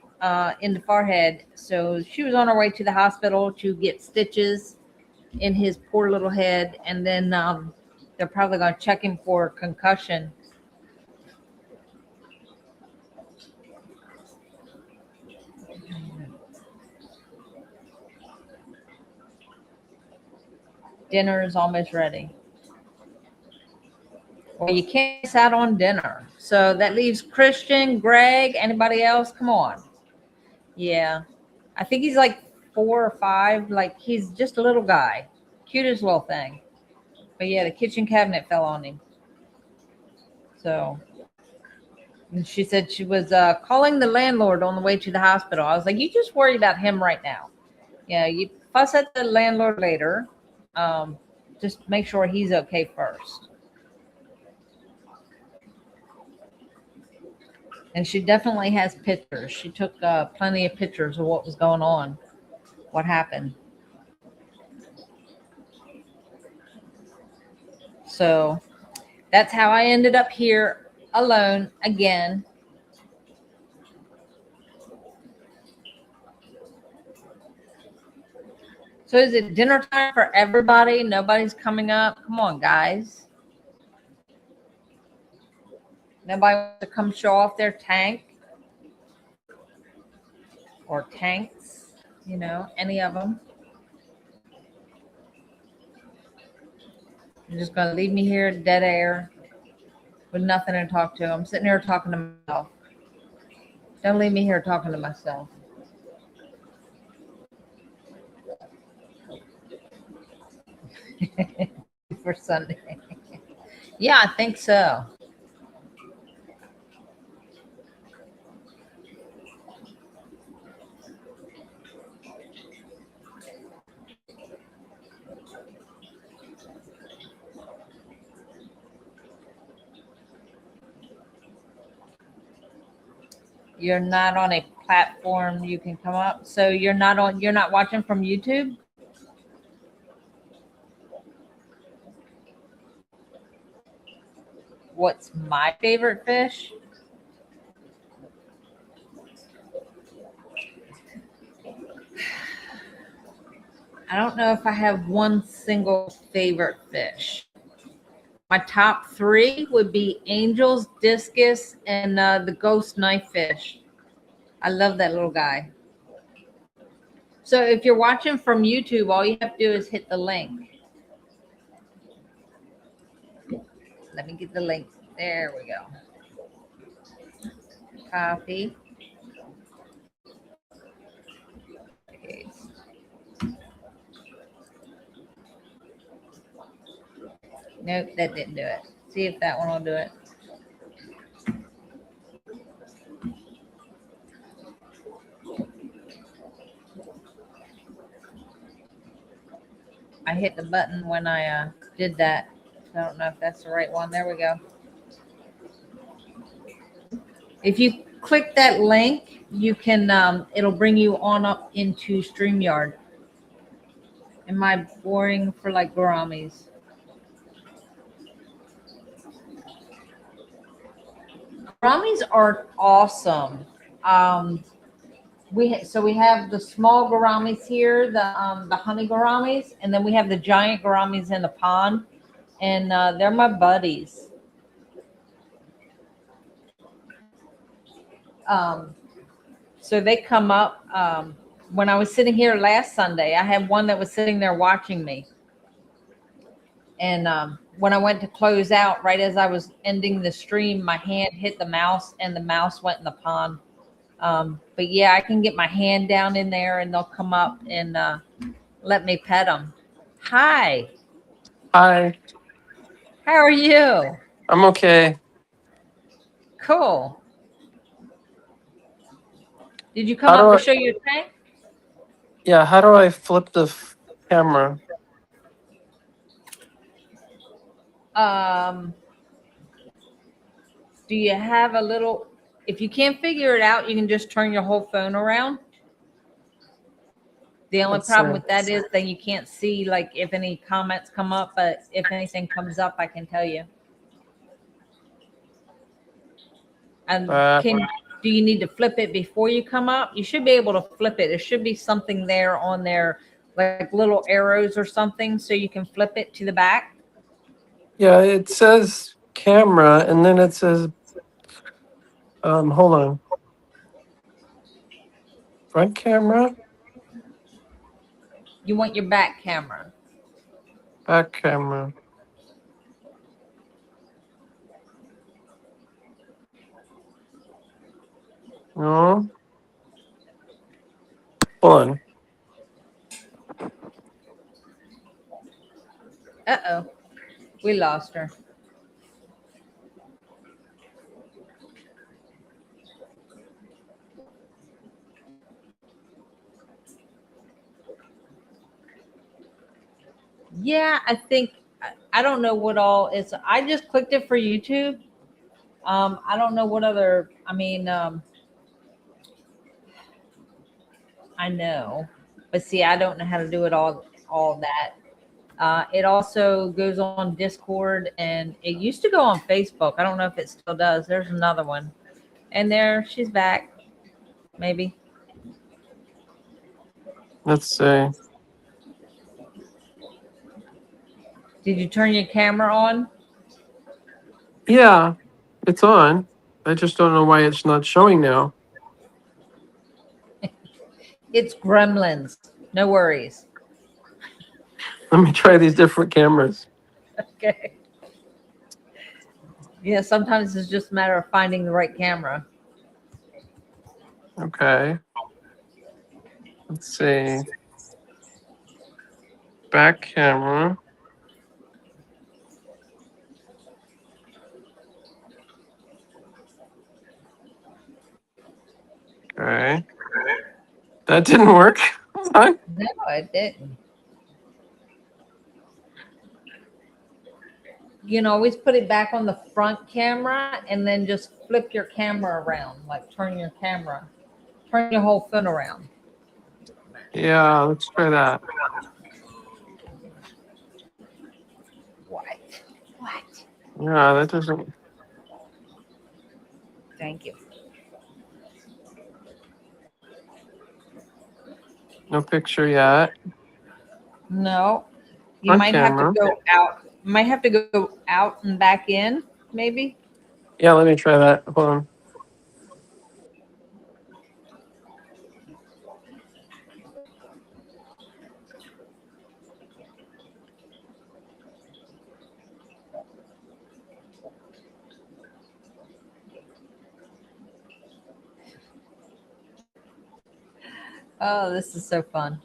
in the forehead. So she was on her way to the hospital to get stitches in his poor little head. And then they're probably going to check him for concussion. Dinner is almost ready. Well, you can't miss out on dinner. So that leaves Christian, Greg, anybody else? Come on. Yeah. I think he's like 4 or 5. Like, he's just a little guy. Cutest little thing. But yeah, the kitchen cabinet fell on him. So, and she said she was calling the landlord on the way to the hospital. I was like, you just worry about him right now. Yeah, you fuss at the landlord later. Just make sure he's okay first. And she definitely has pictures. She took plenty of pictures of what was going on, what happened. So That's how I ended up here alone again. So is it dinner time for everybody? Nobody's coming up? Come on, guys. Nobody wants to come show off their tank or tanks, you know, any of them. You're just going to leave me here dead air with nothing to talk to. I'm sitting here talking to myself. Don't leave me here talking to myself. For Sunday. Yeah, I think so. You're not on a platform you can come up. So you're not watching from YouTube? What's my favorite fish? I don't know if I have one single favorite fish. My top 3 would be angels, discus, and the ghost knife fish. I love that little guy. So if you're watching from YouTube, all you have to do is hit the link. Let me get the link. There we go. Copy. Paste. Nope, that didn't do it. See if that one will do it. I hit the button when I did that. I don't know if that's the right one. There we go. If you click that link, you can, it'll bring you on up into StreamYard. Am I boring for like gouramis? Gouramis are awesome. We have the small gouramis here, the honey gouramis, and then we have the giant gouramis in the pond, and they're my buddies. So they come up. When I was sitting here last Sunday, I had one that was sitting there watching me, and when I went to close out, right as I was ending the stream, my hand hit the mouse, and the mouse went in the pond. But yeah, I can get my hand down in there and they'll come up and let me pet them. Hi. Hi, How are you? I'm okay. Cool. Did you come How do up I, to show your tank? yeah, how do I flip the camera? Do you have a little, if you can't figure it out, you can just turn your whole phone around. The only Let's problem see. with that is that you can't see like if any comments come up, but if anything comes up, I can tell you. And do you need to flip it before you come up? You should be able to flip it. There should be something there on there, like little arrows or something, so you can flip it to the back. Yeah, it says camera and then it says, hold on. Front camera, You want your back camera. back camera. No. Hold on. Uh-oh. We lost her. Yeah, I don't know what all is. I just clicked it for YouTube. I don't know what other, I know, but see, I don't know how to do it all that. It also goes on Discord, and it used to go on Facebook. I don't know if it still does. There's another one. And there, she's back. Maybe. Let's see. Did you turn your camera on? Yeah, it's on. I just don't know why it's not showing now. It's Gremlins. No worries. Let me try these different cameras. Okay. Yeah, sometimes it's just a matter of finding the right camera. Okay. Let's see. Back camera. Okay. That didn't work. Hold on. No, it didn't. You can always put it back on the front camera and then just flip your camera around, like turn your whole phone around. Yeah, let's try that. What? Yeah, that doesn't. Thank you. No picture yet. No, you Front might camera. have to go out. Might have to go out and back in, maybe. Yeah, let me try that. Hold on. Oh, this is so fun.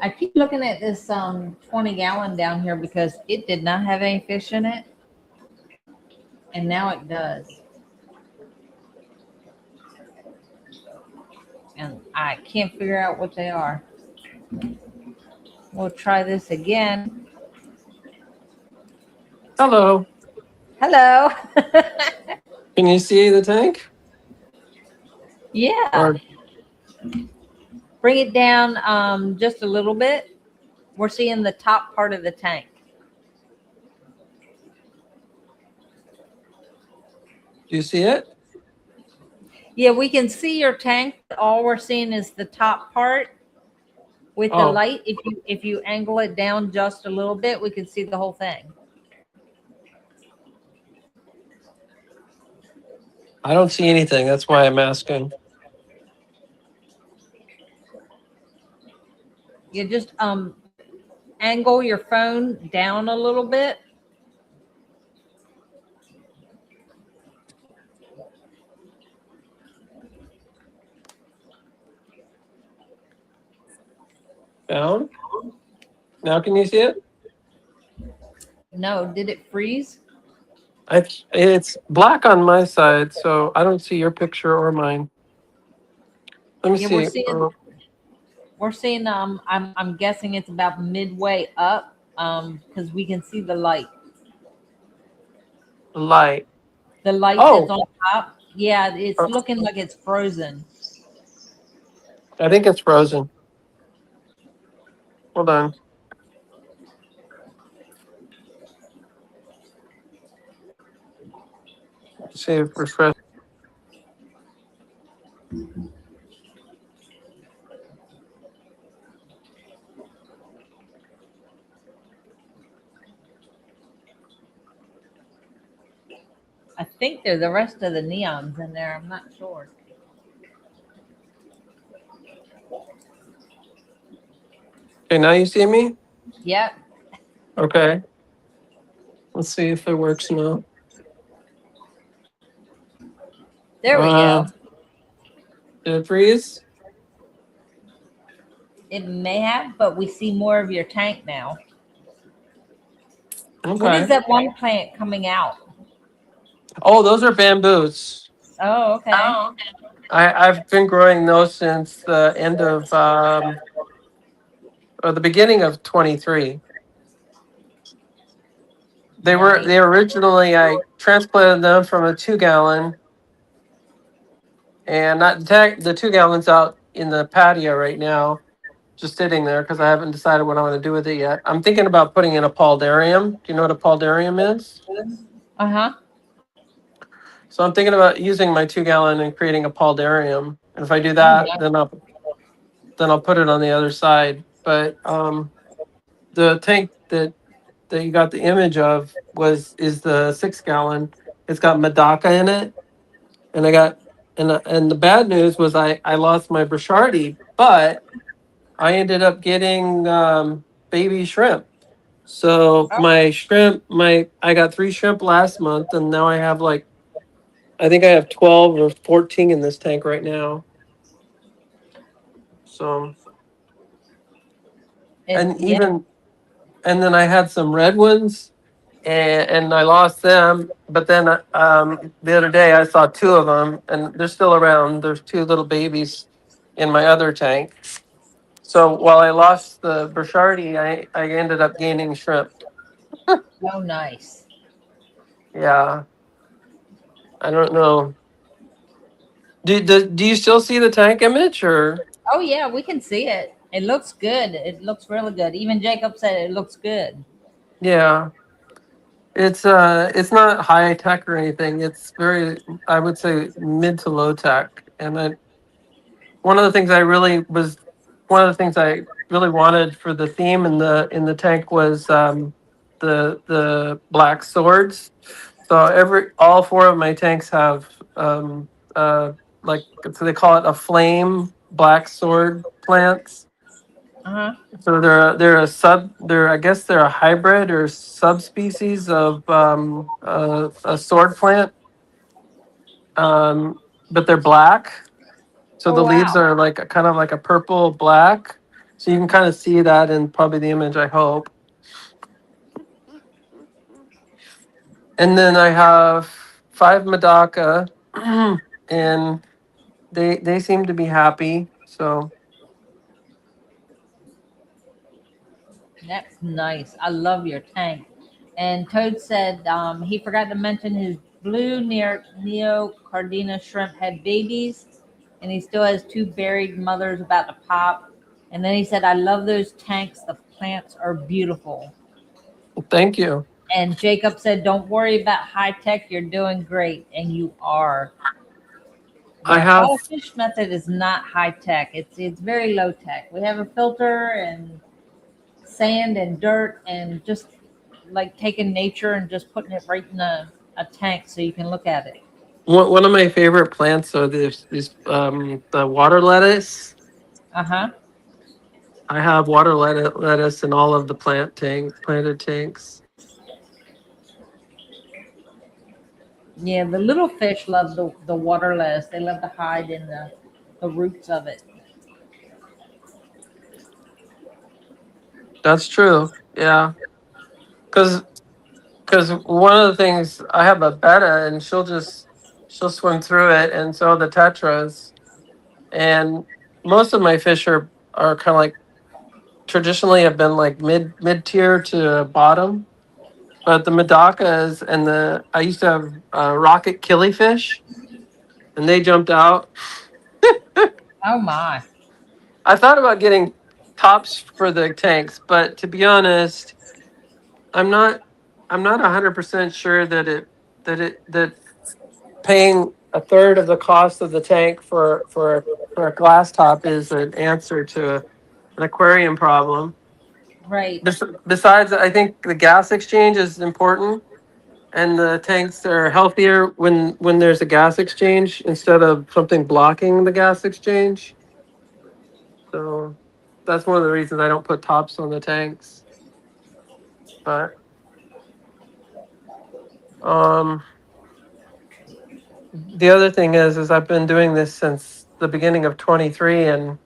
I keep looking at this 20-gallon down here because it did not have any fish in it, and now it does. And I can't figure out what they are. We'll try this again. Hello. Hello. Can you see the tank? Yeah. Or Bring it down just a little bit. We're seeing the top part of the tank. do you see it? Yeah, we can see your tank. All we're seeing is the top part with the Oh. light. If you angle it down just a little bit, we can see the whole thing. I don't see anything. That's why I'm asking. You just angle your phone down a little bit. Down. Now can you see it? No, did it freeze? It's black on my side, so I don't see your picture or mine. Let me Yeah, see. we're seeing I'm guessing it's about midway up because we can see the light. Light. The light Oh. that's on top. Yeah, it's Oh. looking like it's frozen. I think it's frozen. Hold on. See if refresh. I think they're the rest of the neons in there. I'm not sure. Okay, now you see me? Yep. Okay. Let's see if it works now. There we go. Did it freeze? It may have, but we see more of your tank now. Okay. What is that one plant coming out? Oh, those are bamboos. Oh, okay. I've been growing those since the end of or the beginning of 23. They originally I transplanted them from a 2-gallon and not the 2 gallons out in the patio right now, just sitting there because I haven't decided what I want to do with it yet. I'm thinking about putting in a pauldarium. Do you know what a pauldarium is? Uh-huh. So I'm thinking about using my 2 gallon and creating a pauldarium. And if I do Oh, that, nice. then I'll put it on the other side. But the tank that you got the image of is the 6 gallon. It's got Medaka in it, and I got and the bad news was I lost my Brochardi, but I ended up getting baby shrimp. So Oh, my shrimp, I got 3 shrimp last month, and now I think I have 12 or 14 in this tank right now. So and yeah. even and then I had some red ones, and I lost them. But then the other day I saw 2 of them, and they're still around. There's 2 little babies in my other tank. So while I lost the Brochardi, I ended up gaining shrimp. Oh, nice. Yeah, I don't know. Do you still see the tank image or? Oh, yeah, we can see it. It looks good. It looks really good. Even Jacob said it looks good. Yeah, it's not high tech or anything. It's very, I would say, mid to low tech. And one of the things I really was one of the things I really wanted for the theme in the tank was the black swords. So all 4 of my tanks have like, so they call it a flame black sword plants. Uh-huh. So they're I guess they're a hybrid or subspecies of a sword plant, but they're black. So Oh, the leaves wow. are like kind of like a purple black. So you can kind of see that in probably the image, I hope. And then I have 5 Medaka, and they seem to be happy. So That's nice. I love your tank. And Toad said he forgot to mention his blue Neocardina shrimp had babies, and he still has 2 buried mothers about to pop. And then he said, I love those tanks. The plants are beautiful. thank you. And Jacob said, don't worry about high tech. You're doing great. And you are. I The have bottle fish method is not high tech. It's very low tech. We have a filter and sand and dirt and just like taking nature and just putting it right in a tank so you can look at it. one of my favorite plants are these the water lettuce. Uh-huh. I have water lettuce in all of the planted tanks. Yeah, the little fish love the water lettuce. They love to hide in the roots of it. That's true. Yeah, because one of the things I have a betta and she'll swim through it, and so the tetras, and most of my fish are kind of like traditionally have been like mid tier to bottom, but the Medakas and the I used to have rocket killifish, and they jumped out. Oh my. I thought about getting tops for the tanks, but to be honest, I'm not I'm not 100% sure that paying a third of the cost of the tank for a glass top is an answer to an aquarium problem. Right. Besides, I think the gas exchange is important, and the tanks are healthier when there's a gas exchange instead of something blocking the gas exchange. So that's one of the reasons I don't put tops on the tanks. But um, the other thing is I've been doing this since the beginning of 23, and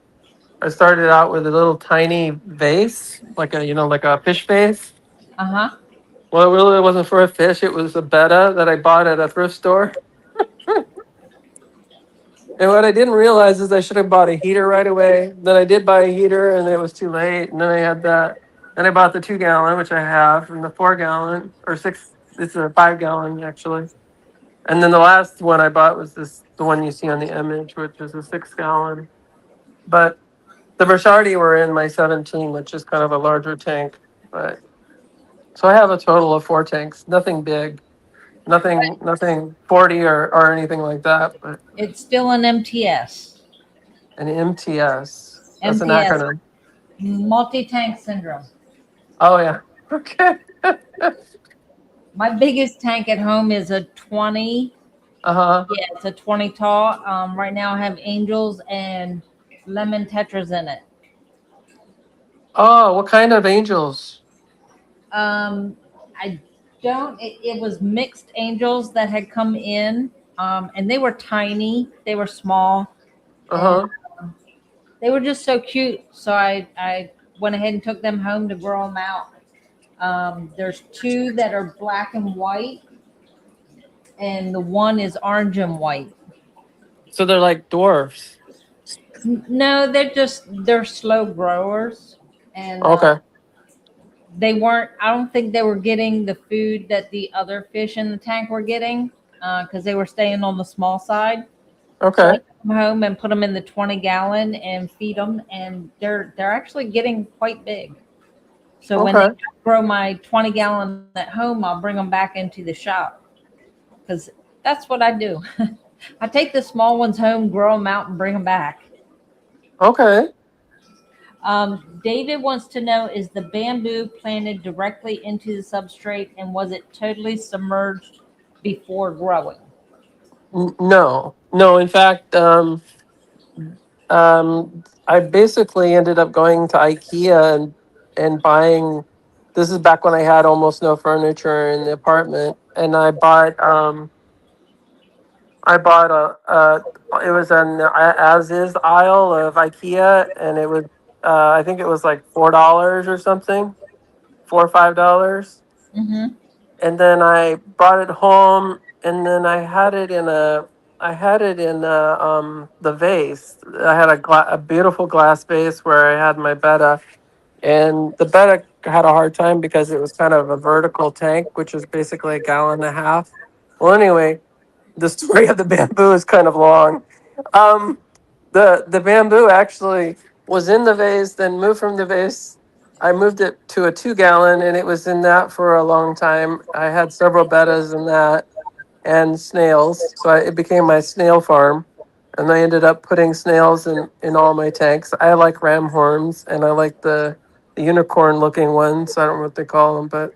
I started out with a little tiny vase, like like a fish vase. Uh-huh. Well, it really wasn't for a fish. It was a betta that I bought at a thrift store. And what I didn't realize is I should have bought a heater right away. Then I did buy a heater, and it was too late. And then I had that. Then I bought the 2 gallon, which I have, and the 4 gallon or six. It's a 5 gallon actually. And then the last one I bought was the one you see on the image, which is a 6 gallon. but the majority were in my 17, which is kind of a larger tank. But so I have a total of 4 tanks. Nothing big, nothing 40 or anything like that. But It's still an MTS. an MTS. That's an MTS, acronym. multi-tank syndrome. Oh yeah. Okay. My biggest tank at home is a 20. Uh-huh. Yeah, it's a 20 tall. Right now I have angels and lemon tetras in it. Oh, what kind of angels? I don't. It was mixed angels that had come in, and they were tiny. They were small. And Uh-huh. they were just so cute. So I went ahead and took them home to grow them out. There's 2 that are black and white, and the one is orange and white. So they're like dwarfs. No, they're slow growers, and Okay. they weren't. I don't think they were getting the food that the other fish in the tank were getting because they were staying on the small side. So I Okay. took them home and put them in the 20-gallon and feed them, and they're actually getting quite big. So when they Okay. grow my 20-gallon at home, I'll bring them back into the shop because that's what I do. I take the small ones home, grow them out, and bring them back. Okay. David wants to know, is the bamboo planted directly into the substrate and was it totally submerged before growing? No. No, in fact, I basically ended up going to IKEA and buying. This is back when I had almost no furniture in the apartment, and I bought a it was an as is aisle of IKEA, and it was I think it was like $4 or something, $4 or $5. Mm-hmm. And then I brought it home, and then I had it in the vase. I had a beautiful glass vase where I had my betta, and the betta had a hard time because it was kind of a vertical tank, which is basically a gallon and a half. Well, anyway, the story of the bamboo is kind of long. Um, the bamboo actually was in the vase, then moved from the vase. I moved it to a 2 gallon, and it was in that for a long time. I had several bettas in that and snails, so it became my snail farm. And I ended up putting snails in all my tanks. I like ram horns, and I like the unicorn looking ones. I don't know what they call them, but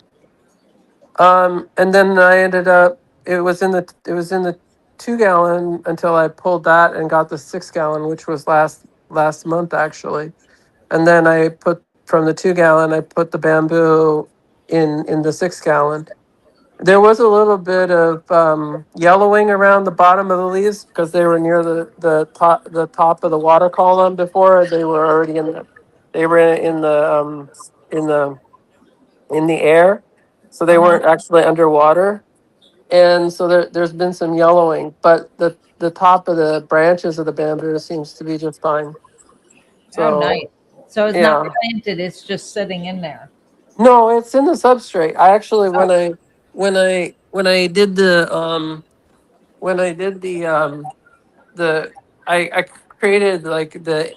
and then I ended up. It was in the 2 gallon until I pulled that and got the 6 gallon, which was last month actually. And then I put from the 2 gallon, I put the bamboo in the 6 gallon. There was a little bit of yellowing around the bottom of the leaves because they were near the top of the water column before. They were already they were in the in the air, so they Uh-huh. weren't actually underwater. And so there's been some yellowing, but the top of the branches of the bamboo seems to be just fine. Oh, So nice. So it's not yeah, planted, it's just sitting in there. no, it's in the substrate. I actually Oh, when I did the I created like the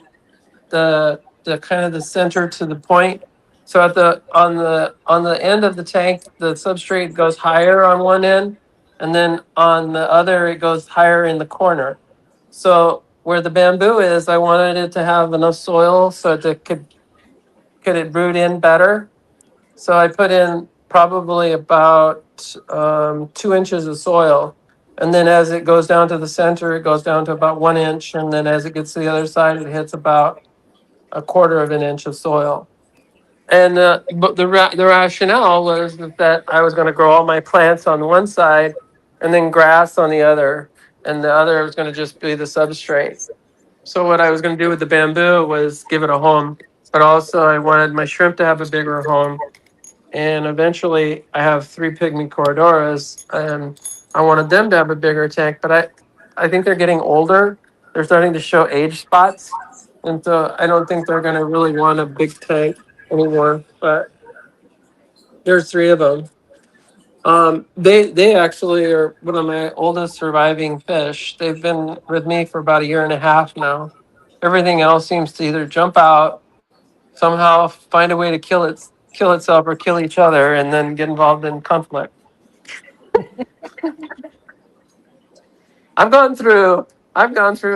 kind of the center to the point. So at the on the end of the tank, the substrate goes higher on one end, and then on the other it goes higher in the corner. So where the bamboo is, I wanted it to have enough soil so that it could it root in better. So I put in probably about 2 inches of soil. And then as it goes down to the center, it goes down to about 1 inch. And then as it gets to the other side, it hits about a quarter of an inch of soil. And but the rationale was that I was going to grow all my plants on one side and then grass on the other. And the other was going to just be the substrate. So what I was going to do with the bamboo was give it a home. But also I wanted my shrimp to have a bigger home, and eventually I have 3 pygmy corridoras, and I wanted them to have a bigger tank, but I think they're getting older. They're starting to show age spots, and so I don't think they're going to really want a big tank anymore. But there's 3 of them. They actually are one of my oldest surviving fish. They've been with me for about a year and a half now. Everything else seems to either jump out, somehow find a way to kill itself or kill each other, and then get involved in conflict. I've gone through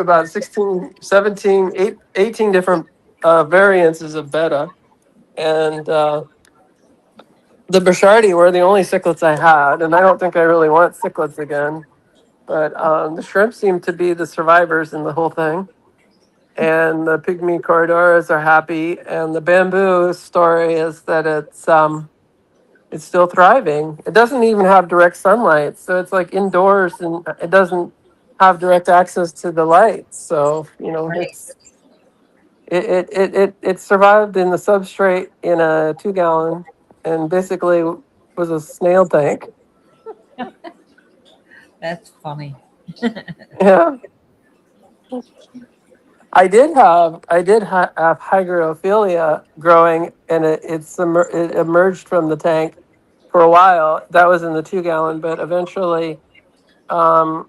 about 16, 17, 18 different variances of betta, and the Bishardi were the only cichlids I had, and I don't think I really want cichlids again. But the shrimp seem to be the survivors in the whole thing, and the pygmy corridoras are happy, and the bamboo story is that it's still thriving. It doesn't even have direct sunlight, so it's like indoors, and it doesn't have direct access to the light. So Right. it survived in the substrate in a 2-gallon, and basically was a snail tank. That's funny. Yeah, I did have hygrophila growing, and it emerged from the tank for a while. That was in the 2-gallon, but eventually um,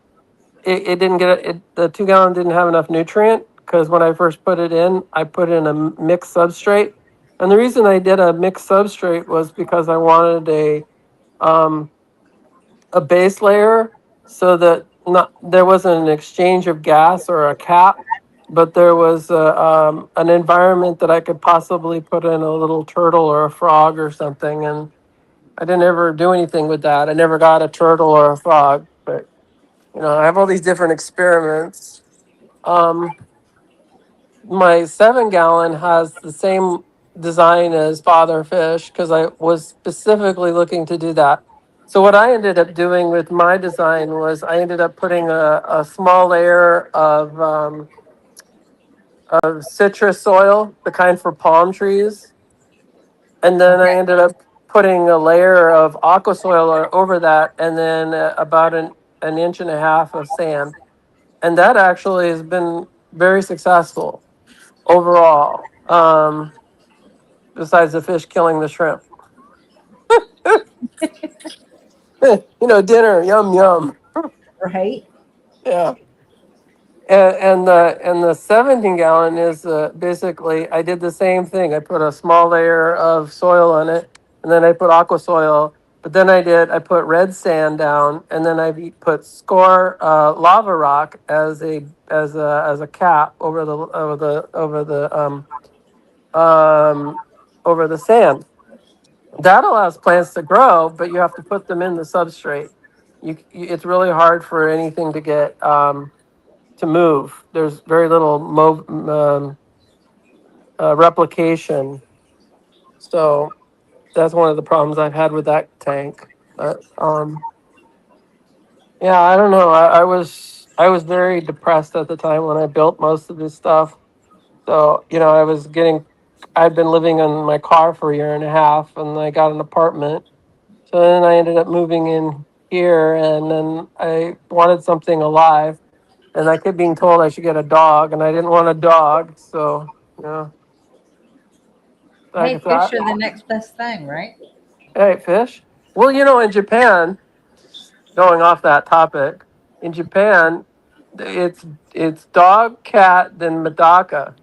it didn't get it. The 2-gallon didn't have enough nutrient because when I first put it in, I put in a mixed substrate, and the reason I did a mixed substrate was because I wanted um, a base layer so that not there wasn't an exchange of gas or a cap, but there was an environment that I could possibly put in a little turtle or a frog or something. And I didn't ever do anything with that. I never got a turtle or a frog, but I have all these different experiments. Um, my 7-gallon has the same design as Father Fish because I was specifically looking to do that. So what I ended up doing with my design was I ended up putting a small layer of citrus soil, the kind for palm trees, and then I Okay. ended up putting a layer of aqua soil over that, and then about an inch and a half of sand, and that actually has been very successful overall. Besides the fish killing the shrimp, dinner, yum yum. Right. Yeah, and the 17-gallon is basically I did the same thing. I put a small layer of soil on it, and then I put aqua soil. But then I put red sand down, and then put score lava rock as a cap over the sand. That allows plants to grow, but you have to put them in the substrate. It's really hard for anything to get to move. There's very little replication, so that's one of the problems I've had with that tank. But yeah, I don't know. I was very depressed at the time when I built most of this stuff. So I'd been living in my car for a year and a half, and I got an apartment. So then I ended up moving in here, and then I wanted something alive, and I kept being told I should get a dog, and I didn't want a dog. So yeah, Hey, like fish that. are the next best thing, right? Hey, fish. Well, in Japan, going off that topic, in Japan, it's dog, cat, then Medaka.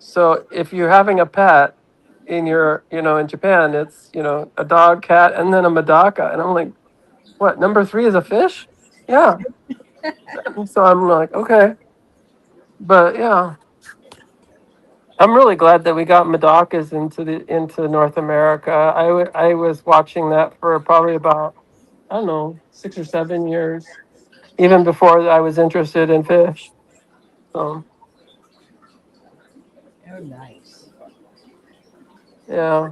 So if you're having a pet in Japan, it's a dog, cat, and then a Medaka, and I'm like, what? Number 3 is a fish? Yeah. So I'm like, okay, but yeah, I'm really glad that we got Medakas into North America. I was watching that for probably about, I don't know, 6 or 7 years, even before I was interested in fish. So Oh, nice. yeah,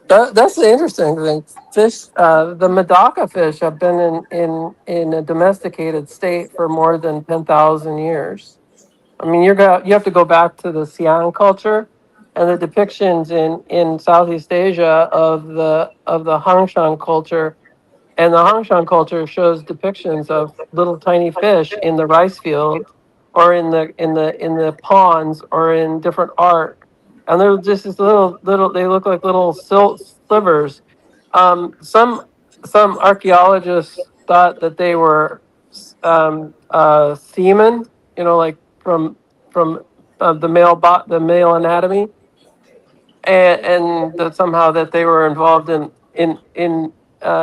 that's the interesting thing. Fish, the Medaka fish have been in a domesticated state for more than 10,000 years. I mean, you have to go back to the Siam culture and the depictions in Southeast Asia of the Hangshan culture, and the Hangshan culture shows depictions of little tiny fish in the rice field, or in the ponds, or in different art, and they're just this little. They look like little silt slivers. Some archaeologists thought that they were semen, like from the male anatomy, and that somehow that they were involved in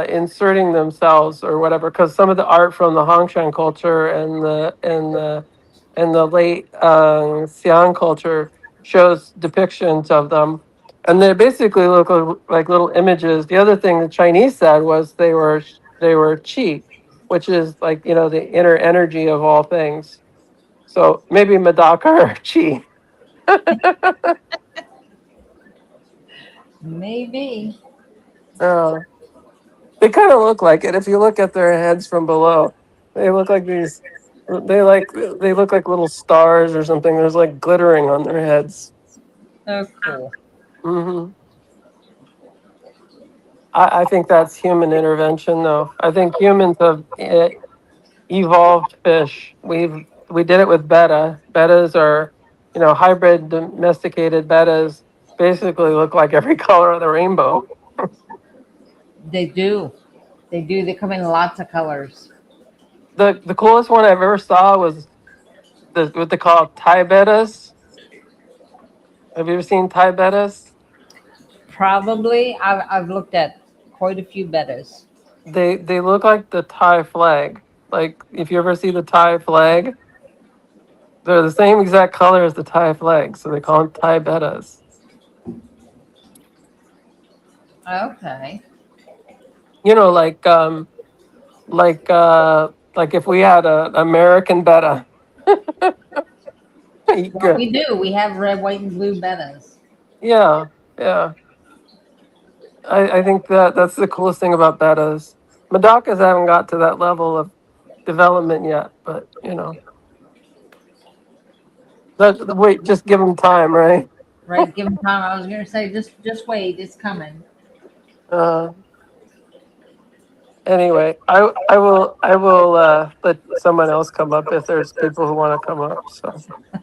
inserting themselves or whatever, because some of the art from the Hongshan culture and the late Xian culture shows depictions of them, and they basically look like little images. The other thing the Chinese said was they were qi, which is like the inner energy of all things. So maybe Medaka or qi. Maybe. Uh, they kind of look like it if you look at their heads from below. They look like these. They look like little stars or something. There's like glittering on their heads. Oh, cool. hmm I think that's human intervention, though. I think humans have evolved fish. We did it with betta. Bettas are, hybrid domesticated bettas. Basically, look like every color of the rainbow. They do. They do. They come in lots of colors. The coolest one I've ever saw was what they call Thai bettas. Have you ever seen Thai bettas? Probably. I've looked at quite a few bettas. They look like the Thai flag. Like if you ever see the Thai flag, they're the same exact color as the Thai flag, so they call them Thai bettas. Okay. Like if we had an American betta. Well, we do. We have red, white, and blue bettas. Yeah, yeah. I think that's the coolest thing about bettas. Madakas haven't got to that level of development yet, but wait, just give them time, right? Right. Give them time. I was gonna say, just wait. It's coming. Uh, anyway, I will let someone else come up if there's people who want to come up. So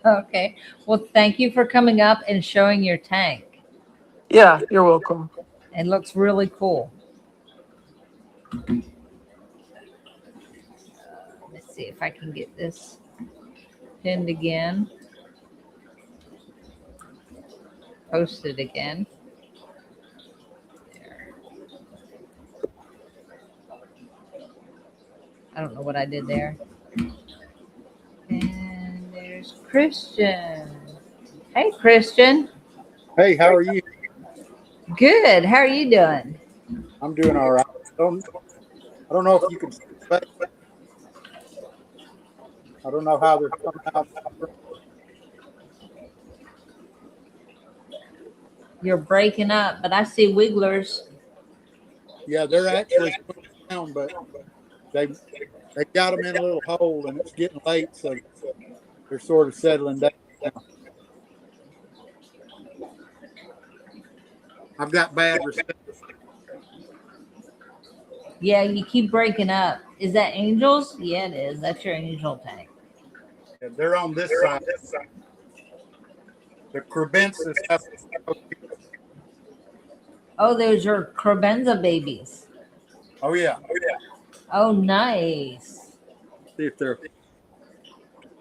Okay. Well, thank you for coming up and showing your tank. yeah, you're welcome. It looks really cool. Let's see if I can get this pinned again. Posted again. There. I don't know what I did there. And there's Christian. Hey, Christian. Hey, how are you? Good. How are you doing? I'm doing all right. I don't know if you can see, but I don't know how they're coming out. You're breaking up, but I see wigglers. Yeah, they're actually swimming around, but they got them in a little hole, and it's getting late, so they're sort of settling down now. I've got bad reception. Yeah, you keep breaking up. Is that angels? Yeah, it is. That's your angel tank. They're on this side. The crebensis have. Oh, there's your crebenza babies. Oh yeah. Oh, nice. See if they're.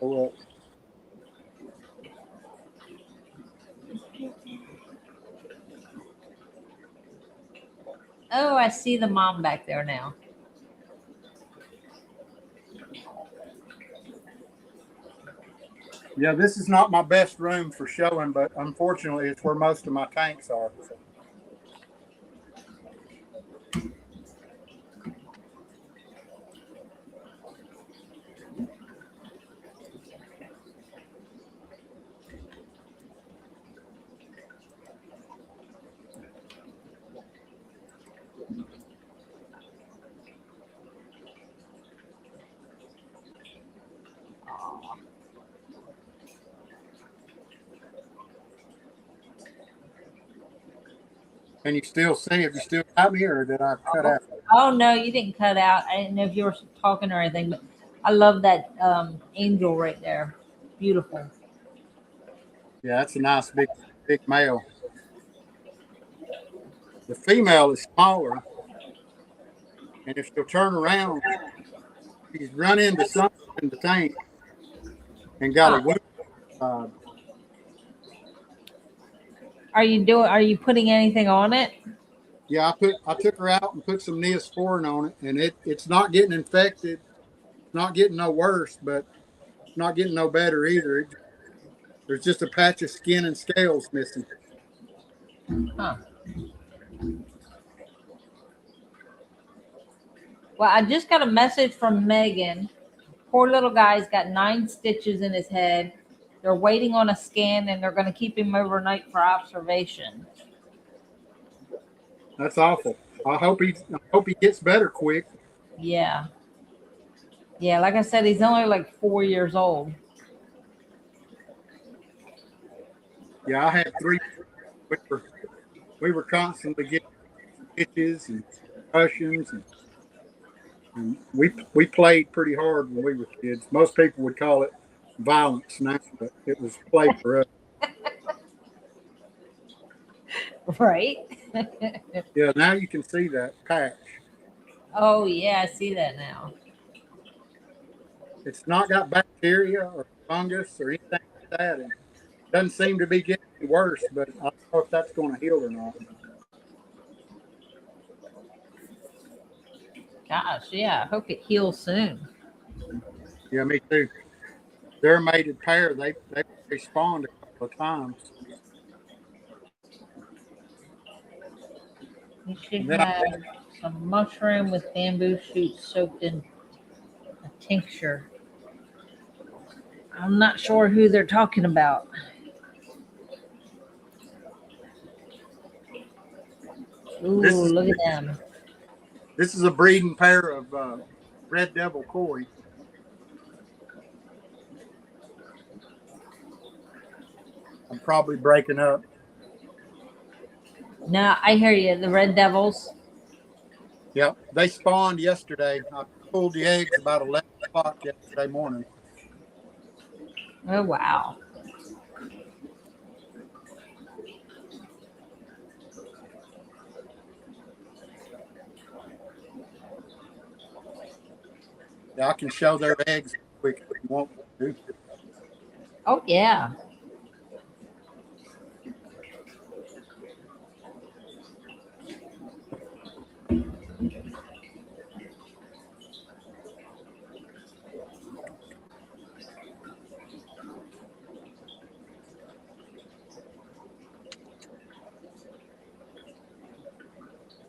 Oh, Oh, I see the mom back there now. yeah, this is not my best room for showing, but unfortunately, it's where most of my tanks are. Can you still see? Have you still got me, or did I cut out? Oh, no, you didn't cut out. I didn't know if you were talking or anything, but I love that angel right there. Beautiful. Yeah, that's a nice big male. The female is smaller, and if she'll turn around, she's run into something in the tank and got a wound Uh, Are you putting anything on it? yeah, I took her out and put some Neosporin on it, and it's not getting infected, not getting no worse, but not getting no better either. There's just a patch of skin and scales missing. Huh. Well, I just got a message from Megan. Poor little guy's got 9 stitches in his head. They're waiting on a scan and they're going to keep him overnight for observation. That's awful. I hope he gets better quick. Yeah. Yeah, like I said, he's only like 4 years old. Yeah, I had 3. We were constantly getting stitches and concussions, and we played pretty hard when we were kids. Most people would call it violence now, but it was play for us. Right? Yeah, now you can see that patch. Oh, yeah, I see that now. It's not got bacteria or fungus or anything like that, and it doesn't seem to be getting worse. But I don't know if that's going to heal or not. Gosh, yeah, I hope it heals soon. Yeah, me too. They're a mated pair. They spawned a couple of times. You should And then have some mushroom with bamboo shoots soaked in a tincture. I'm not sure who they're talking about. Ooh, look at them. This is a breeding pair of red devil koi. I'm probably breaking up. No, I hear you. The red devils. Yep, they spawned yesterday. I pulled the eggs about 11 o'clock yesterday morning. Oh, wow. Yeah, I can show their eggs quick if you want to. Oh, yeah.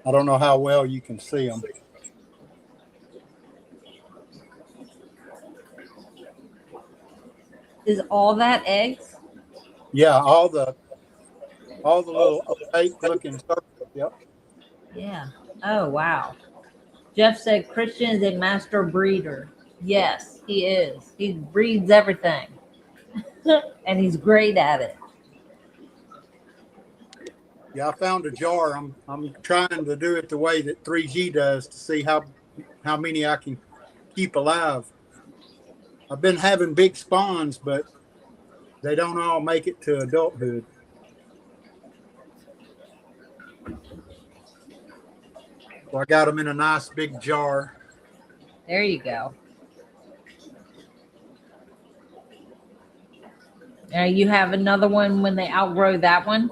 I don't know how well you can see them. Is all that eggs? Yeah, all the little opaque looking circles. Yep. Yeah. Oh, wow. Jeff said Christian is a master breeder. Yes, he is. He breeds everything. And he's great at it. Yeah, I found a jar. I'm trying to do it the way that 3G does to see how many I can keep alive. I've been having big spawns, but they don't all make it to adulthood. So I got them in a nice big jar. There you go. Now you have another one when they outgrow that one?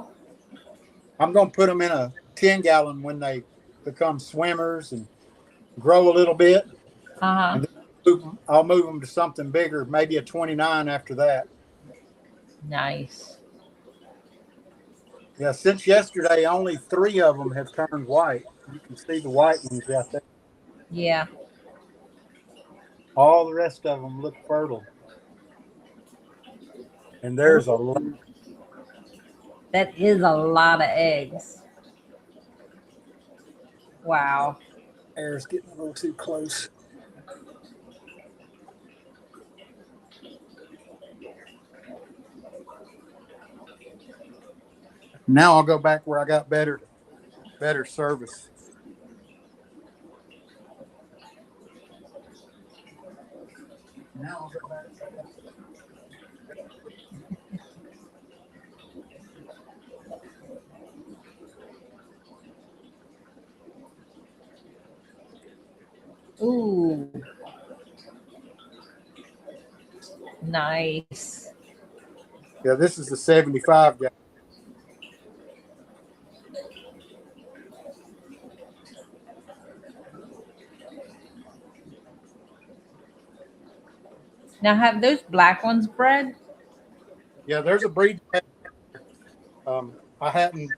I'm going to put them in a 10-gallon when they become swimmers and grow a little bit. Uh-huh. And then I'll move them to something bigger, maybe a 29 after that. Nice. Yeah, since yesterday, only 3 of them have turned white. You can see the white ones out there. Yeah. All the rest of them look fertile. And there's a lot. That is a lot of eggs. Wow. Air's getting a little too close. Now I'll go back where I got better service. Now I'll go back. Ooh. Nice. Yeah, this is the 75 guy. Now, have those black ones bred? Yeah, there's a breed. I hadn't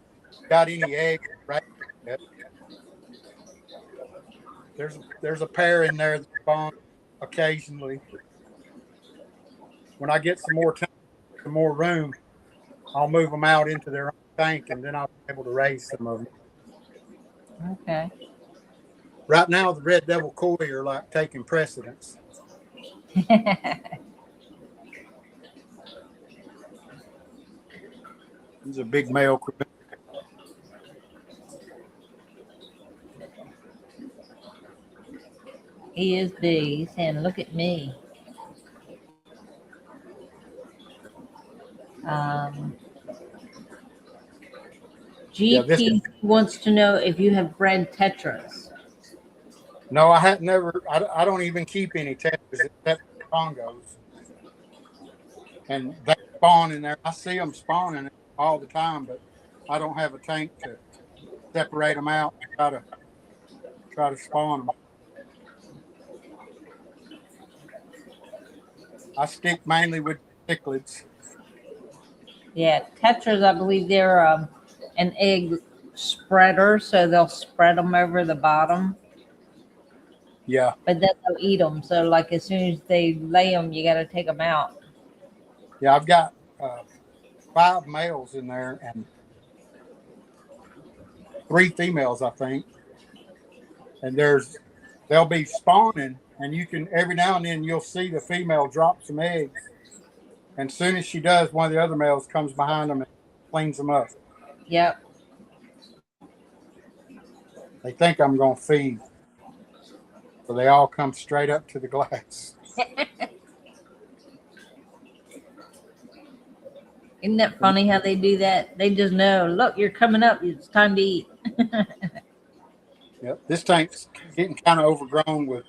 got any eggs right yet. There's a pair in there that spawn occasionally. When I get some more time, some more room, I'll move them out into their own tank, and then I'll be able to raise some of them. Okay. Right now, the red devil koi are like taking precedence. He's a big male. He is big. He's saying, look at me. Yeah, GP wants to know if you have bred tetras. No, I had never. I don't even keep any tetras except Congos, and they spawn in there. I see them spawning all the time, but I don't have a tank to separate them out. And try to spawn them. I stick mainly with cichlids. Yeah, tetras, I believe they're an egg spreader, so they'll spread them over the bottom, Yeah, but then they'll eat them. So, like, as soon as they lay them, you got to take them out. yeah. I've got 5 males in there and 3 females, I think. And they'll be spawning, and you can every now and then you'll see the female drop some eggs. And as soon as she does, one of the other males comes behind them and cleans them up. Yep. They think I'm going to feed. So they all come straight up to the glass. Isn't that funny how they do that? They just know, look, you're coming up. It's time to eat. Yep. This tank's getting kind of overgrown with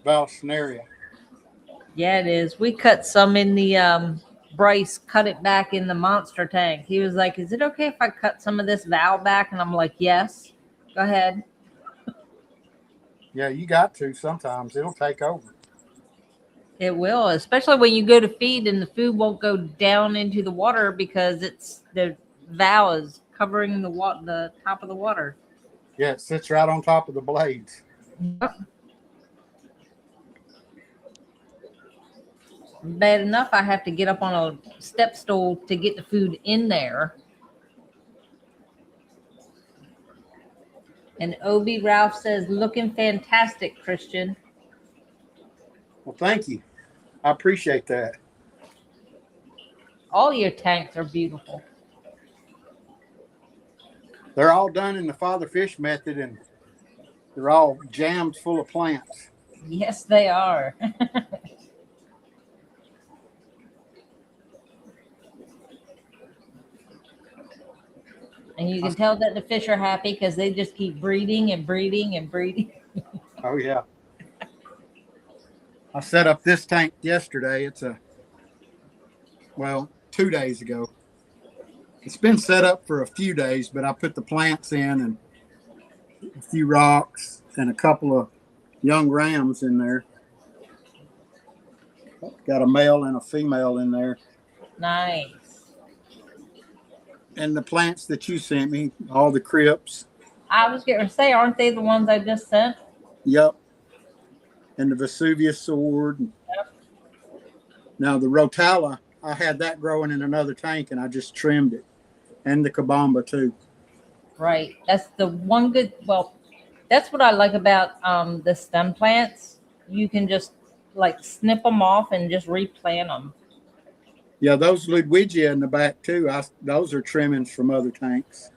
Vallisneria. Yeah, it is. We cut some in the Bryce cut it back in the monster tank. He was like, is it okay if I cut some of this Val back? And I'm like, yes, go ahead. Yeah, you got to sometimes. It'll take over. It will, especially when you go to feed and the food won't go down into the water because it's the Val is covering the top of the water. Yeah, it sits right on top of the blades. Yep. Bad enough I have to get up on a step stool to get the food in there. And Obi Ralph says, looking fantastic, Christian. Well, thank you. I appreciate that. All your tanks are beautiful. They're all done in the father fish method, and they're all jammed full of plants. Yes, they are. And you can tell that the fish are happy because they just keep breeding and breeding and breeding. Oh, yeah. I set up this tank yesterday. 2 days ago. It's been set up for a few days, but I put the plants in and a few rocks and a couple of young rams in there. Got a male and a female in there. Nice. And the plants that you sent me, all the crypts. I was going to say, aren't they the ones I just sent? Yep. And the Vesuvius sword. Yep. Now the Rotala, I had that growing in another tank and I just trimmed it. And the Kabamba too. Right. That's the one good, that's what I like about the stem plants. You can just like snip them off and just replant them. Yeah, those Ludwigia in the back too. Those are trimmings from other tanks.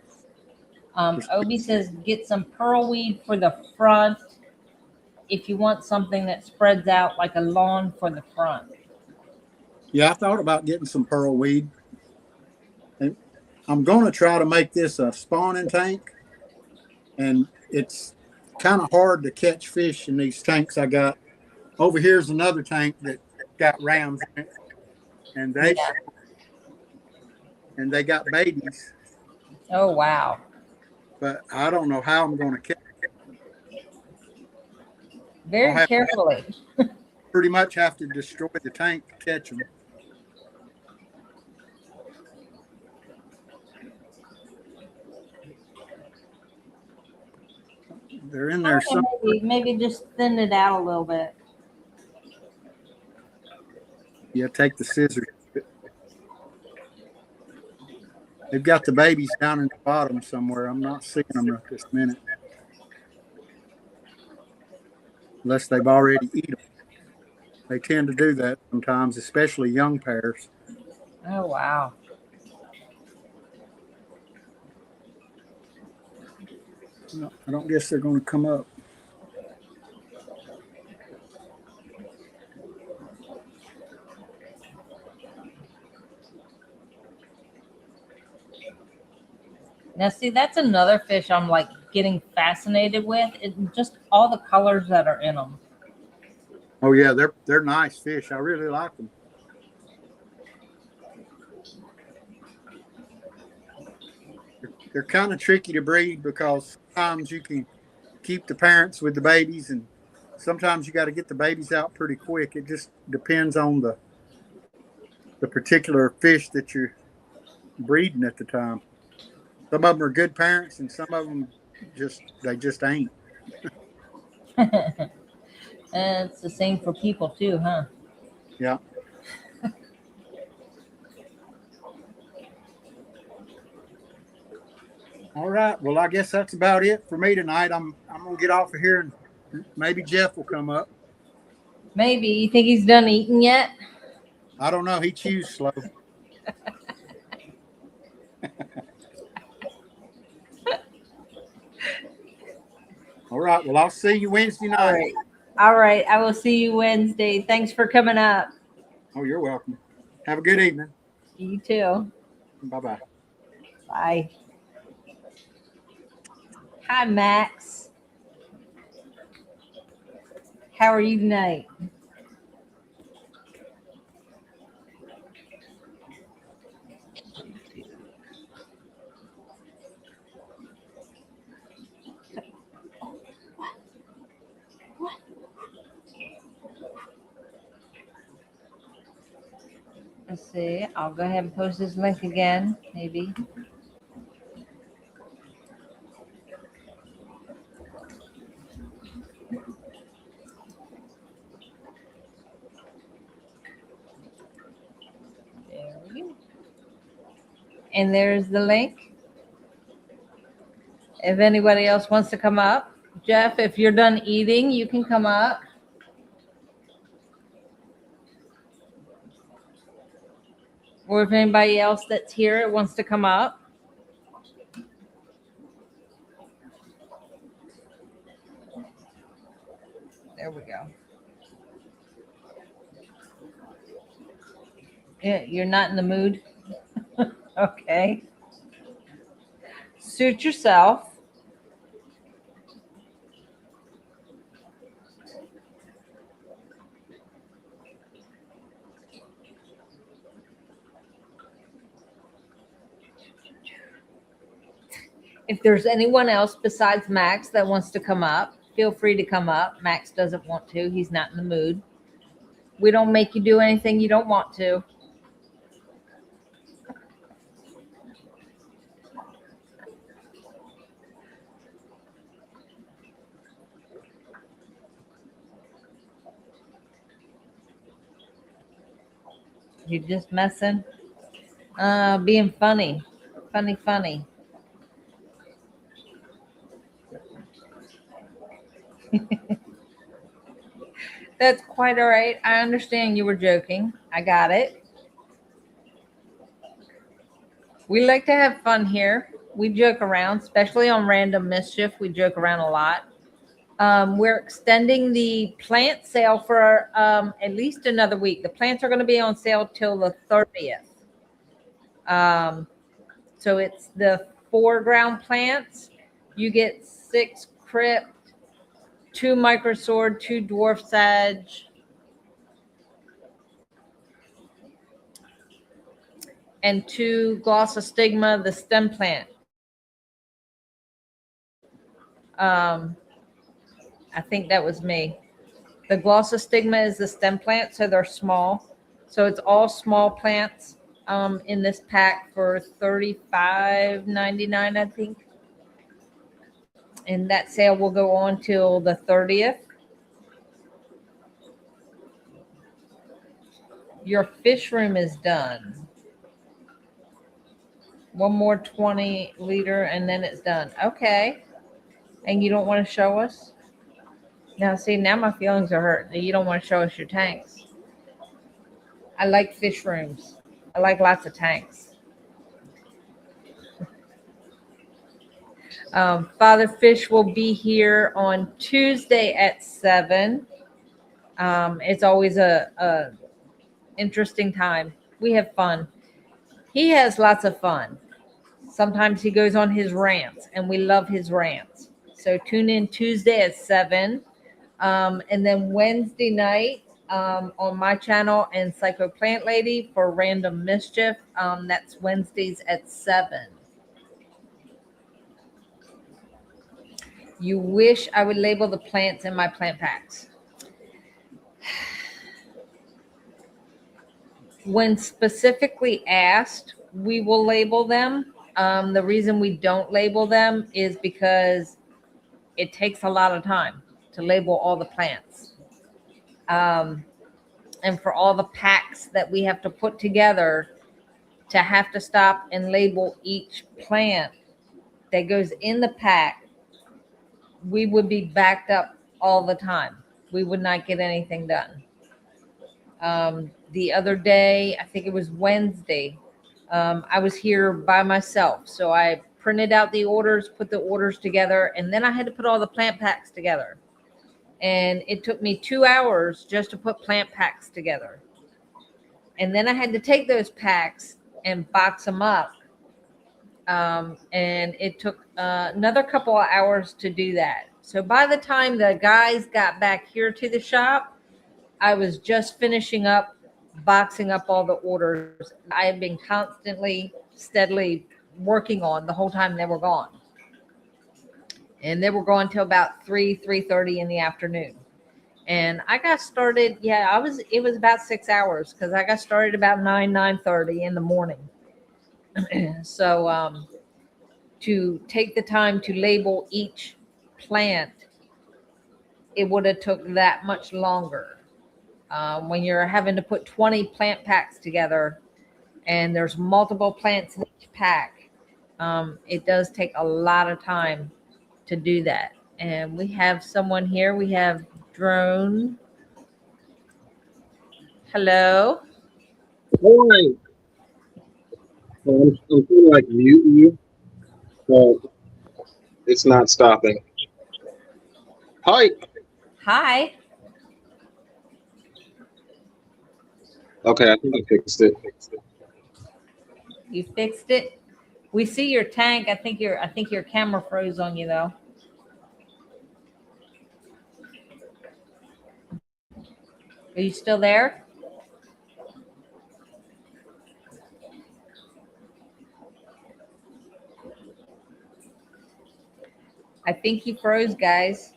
Obi says get some pearl weed for the front if you want something that spreads out like a lawn for the front. Yeah, I thought about getting some pearl weed. And I'm going to try to make this a spawning tank. And it's kind of hard to catch fish in these tanks I got. Over here's another tank that got rams in it. And and they got babies, Oh, wow. but I don't know how I'm going to catch. Very have- carefully. Pretty much have to destroy the tank to catch them. They're in there. Okay, maybe just thin it out a little bit. Yeah, take the scissors. They've got the babies down in the bottom somewhere. I'm not seeing them at this minute. Unless they've already eaten them. They tend to do that sometimes, especially young pairs. Oh, wow. No, I don't guess they're going to come up. Now, see, that's another fish I'm like getting fascinated with. Just all the colors that are in them. Oh yeah, they're nice fish. I really like them. They're kind of tricky to breed because sometimes you can keep the parents with the babies, and sometimes you got to get the babies out pretty quick. It just depends on the particular fish that you're breeding at the time. Some of them are good parents, and some of them just ain't. And it's the same for people too, huh? Yeah. All right. Well, I guess that's about it for me tonight. I'm gonna get off of here, and maybe Jeff will come up. Maybe. You think he's done eating yet? I don't know. He chews slow. All right. Well, I'll see you Wednesday night. All right. All right. I will see you Wednesday. Thanks for coming up. Oh, you're welcome. Have a good evening. You too. Bye-bye. Bye. Hi, Max. How are you tonight? Let's see. I'll go ahead and post this link again, maybe. There we go. And there's the link. If anybody else wants to come up, Jeff, if you're done eating, you can come up. Or if anybody else that's here wants to come up. There we go. Yeah, you're not in the mood? Okay. Suit yourself. If there's anyone else besides Max that wants to come up, feel free to come up. Max doesn't want to. He's not in the mood. We don't make you do anything you don't want to. You're just messing. Being funny. Funny. That's quite all right. I understand you were joking. I got it. We like to have fun here. We joke around, especially on Random Mischief. We joke around a lot. We're extending the plant sale for at least another week. The plants are going to be on sale till the 30th. So it's the 4 ground plants. You get 6 crypt, 2 microsword, 2 dwarf sage, and 2 Glossostigma, the stem plant. I think that was me. The Glossostigma is the stem plant, so they're small. So it's all small plants in this pack for $35.99, I think. And that sale will go on till the 30th. Your fish room is done. One more 20 liter and then it's done. Okay. And you don't want to show us? Now, see, now my feelings are hurt that you don't want to show us your tanks. I like fish rooms. I like lots of tanks. Father Fish will be here on Tuesday at 7. It's always a interesting time. We have fun. He has lots of fun. Sometimes he goes on his rants, and we love his rants. So tune in Tuesday at 7. And then Wednesday night on my channel and Psycho Plant Lady for Random Mischief. That's Wednesdays at 7. You wish I would label the plants in my plant packs. When specifically asked, we will label them. The reason we don't label them is because it takes a lot of time to label all the plants. And for all the packs that we have to put together to have to stop and label each plant that goes in the pack, we would be backed up all the time. We would not get anything done. The other day, I think it was Wednesday, I was here by myself. So I printed out the orders, put the orders together, and then I had to put all the plant packs together. And it took me 2 hours just to put plant packs together. And then I had to take those packs and box them up. And it took another couple of hours to do that. So by the time the guys got back here to the shop, I was just finishing up boxing up all the orders I had been constantly, steadily working on the whole time they were gone. And they were gone till about 3:30 in the afternoon. And I got started, it was about 6 hours because I got started about 9:30 in the morning. So to take the time to label each plant, it would have took that much longer. When you're having to put 20 plant packs together and there's multiple plants in each pack, it does take a lot of time to do that. And we have someone here. We have Drone. Hello. Hi. I'm trying to like mute you, but it's not stopping. Hi. Hi. Okay, I think I fixed it. You fixed it. We see your tank. I think your camera froze on you though. Are you still there? I think he froze, guys.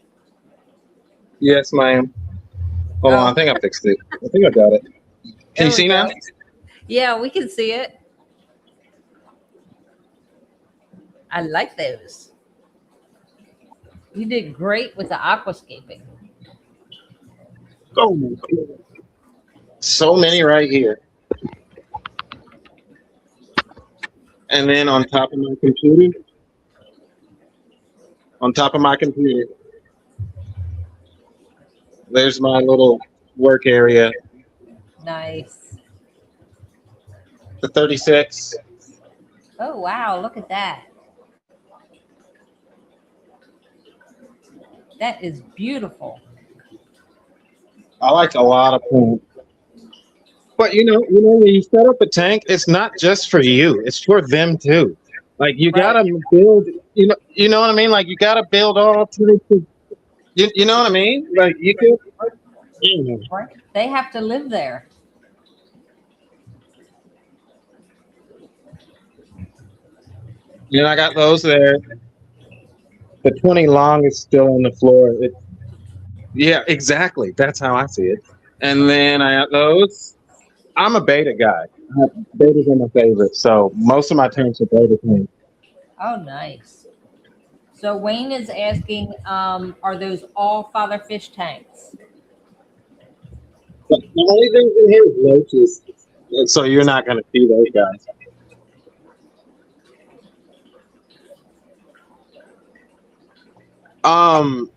Yes, ma'am. Hold on, I think I fixed it. I think I got it. Can you see now? Yeah, we can see it. I like those. You did great with the aquascaping. Oh my God. So many right here. And then on top of my computer, there's my little work area. Nice. The 36. Oh, wow. Look at that. That is beautiful. I like a lot of plants. But you know, when you set up a tank, it's not just for you; it's for them too. Like you gotta build, you know what I mean. Like you gotta build all types of, you know what I mean. Like you can, Right. They have to live there. And I got those there. The 20 long is still on the floor. Yeah, exactly. That's how I see it. And then I got those. I'm a beta guy. Betas are my favorite. So most of my tanks are beta tanks. Oh, nice. So Wayne is asking, are those all Father Fish tanks? But the only thing in here is loaches. So you're not going to see those guys. Only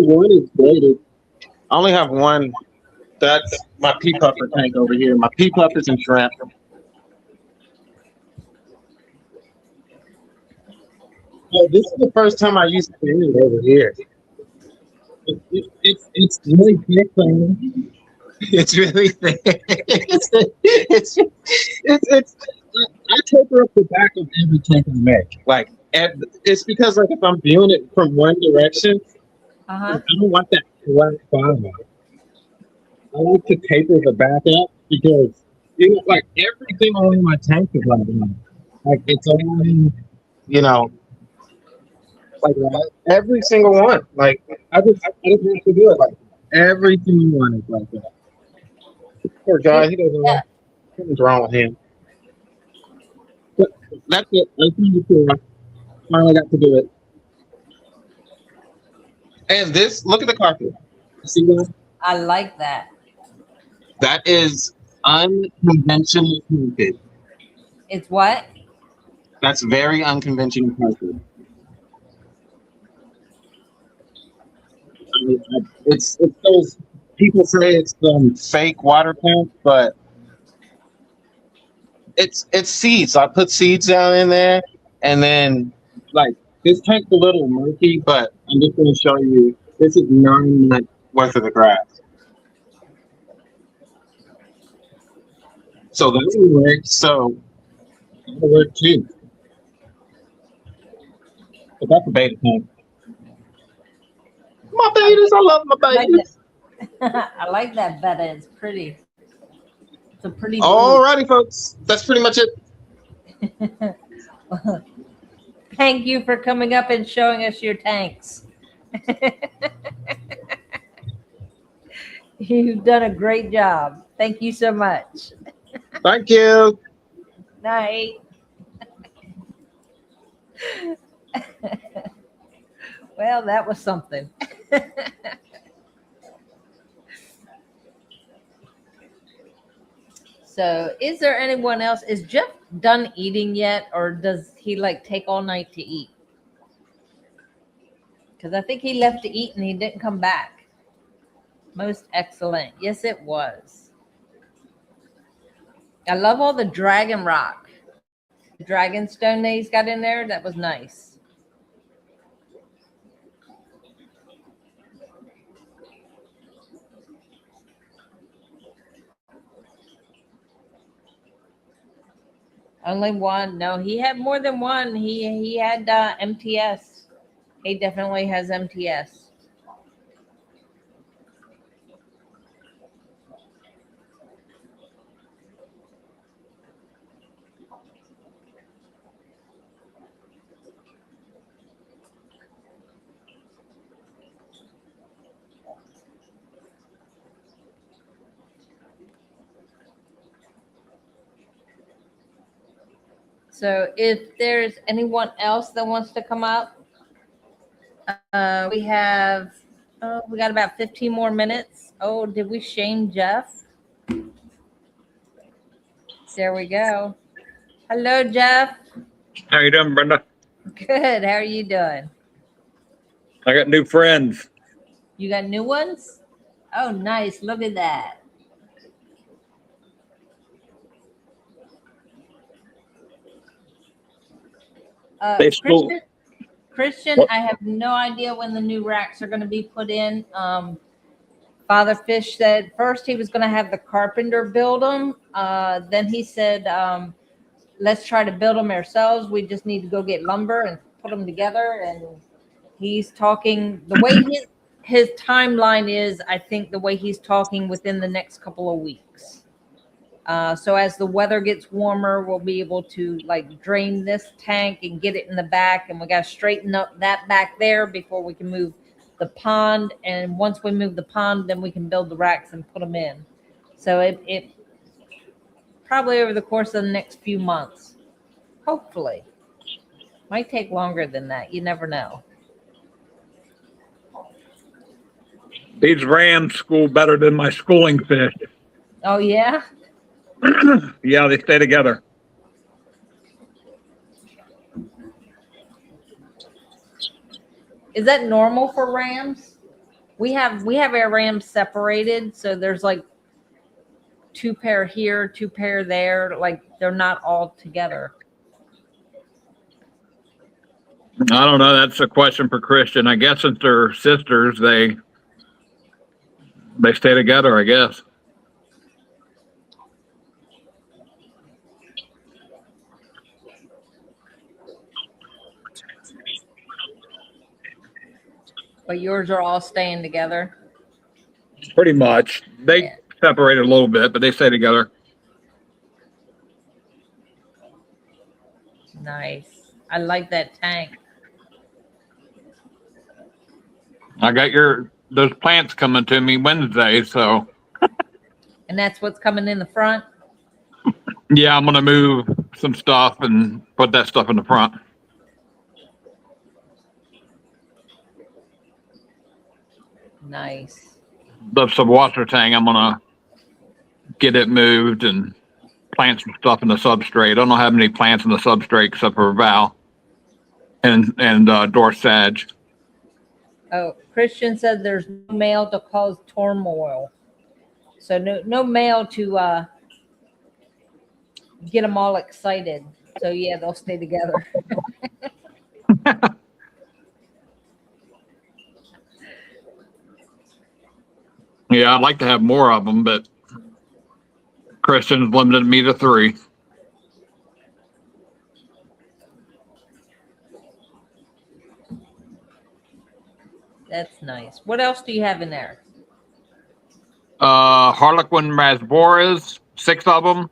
one is baited. I only have one. That's my pea puffer tank over here. My pea puffers and shrimp. Oh, this is the first time I used it over here. It's really thick, man. It's really thick. I taper up the back of every tank I make. Like, it's because like if I'm viewing it from one direction, Uh-huh. I don't want that flat bottom. I like to taper the back up because like everything on my tank is like it's only like that. Every single one. Like I just have to do it. Like every single one is like that. Poor guy, he doesn't know what's wrong with him. But that's it. I finally got to do it. And this, look at the carpet. See that? I like that. That is unconventional carpet. It's what? That's very unconventional carpet. It's those people say it's fake water pump, but it's seeds. So I put seeds down in there, and then like this tank's a little murky, but I'm just going to show you. This is 9 months worth of the grass. So that will work. So that'll work too. But that's a beta tank. My betas, I love my betas. I like that beta. It's pretty. It's a pretty. Alrighty, folks. That's pretty much it. Thank you for coming up and showing us your tanks. You've done a great job. Thank you so much. Thank you. Night. Well, that was something. So, is there anyone else? Is Jeff done eating yet, or does he like take all night to eat? Because I think he left to eat and he didn't come back. Most excellent. Yes, it was. I love all the dragon rock, the dragon stone that he's got in there. That was nice. Only one. No, he had more than one. He had MTS. He definitely has MTS. So if there's anyone else that wants to come up, we got about 15 more minutes. Oh, did we shame Jeff? There we go. Hello, Jeff. How you doing, Brenda? Good. How are you doing? I got new friends. You got new ones? Oh, nice. Look at that. They still- Christian, I have no idea when the new racks are going to be put in. Father Fish said first he was going to have the carpenter build them. Then he said, let's try to build them ourselves. We just need to go get lumber and put them together. And he's talking the way his timeline is, I think the way he's talking within the next couple of weeks. So as the weather gets warmer, we'll be able to like drain this tank and get it in the back. And we got to straighten up that back there before we can move the pond. And once we move the pond, then we can build the racks and put them in. So it probably over the course of the next few months, hopefully. Might take longer than that. You never know. These rams school better than my schooling fish. Oh, yeah? Yeah, they stay together. Is that normal for rams? We have our rams separated, so there's like 2 pair here, 2 pair there. Like they're not all together. I don't know. That's a question for Christian. I guess since they're sisters, they stay together, I guess. But yours are all staying together. Pretty much. They Yeah. separate a little bit, but they stay together. Nice. I like that tank. I got those plants coming to me Wednesday, so And that's what's coming in the front. yeah, I'm gonna move some stuff and put that stuff in the front. Nice. The subwasser tank, I'm gonna get it moved and plant some stuff in the substrate. I don't have any plants in the substrate except for Val and Dorsage. Oh, Christian said there's no male to cause turmoil. So no male to get them all excited. So yeah, they'll stay together. Yeah, I'd like to have more of them, but Christian's limited me to 3. That's nice. What else do you have in there? Harlequin raspberries, 6 of them,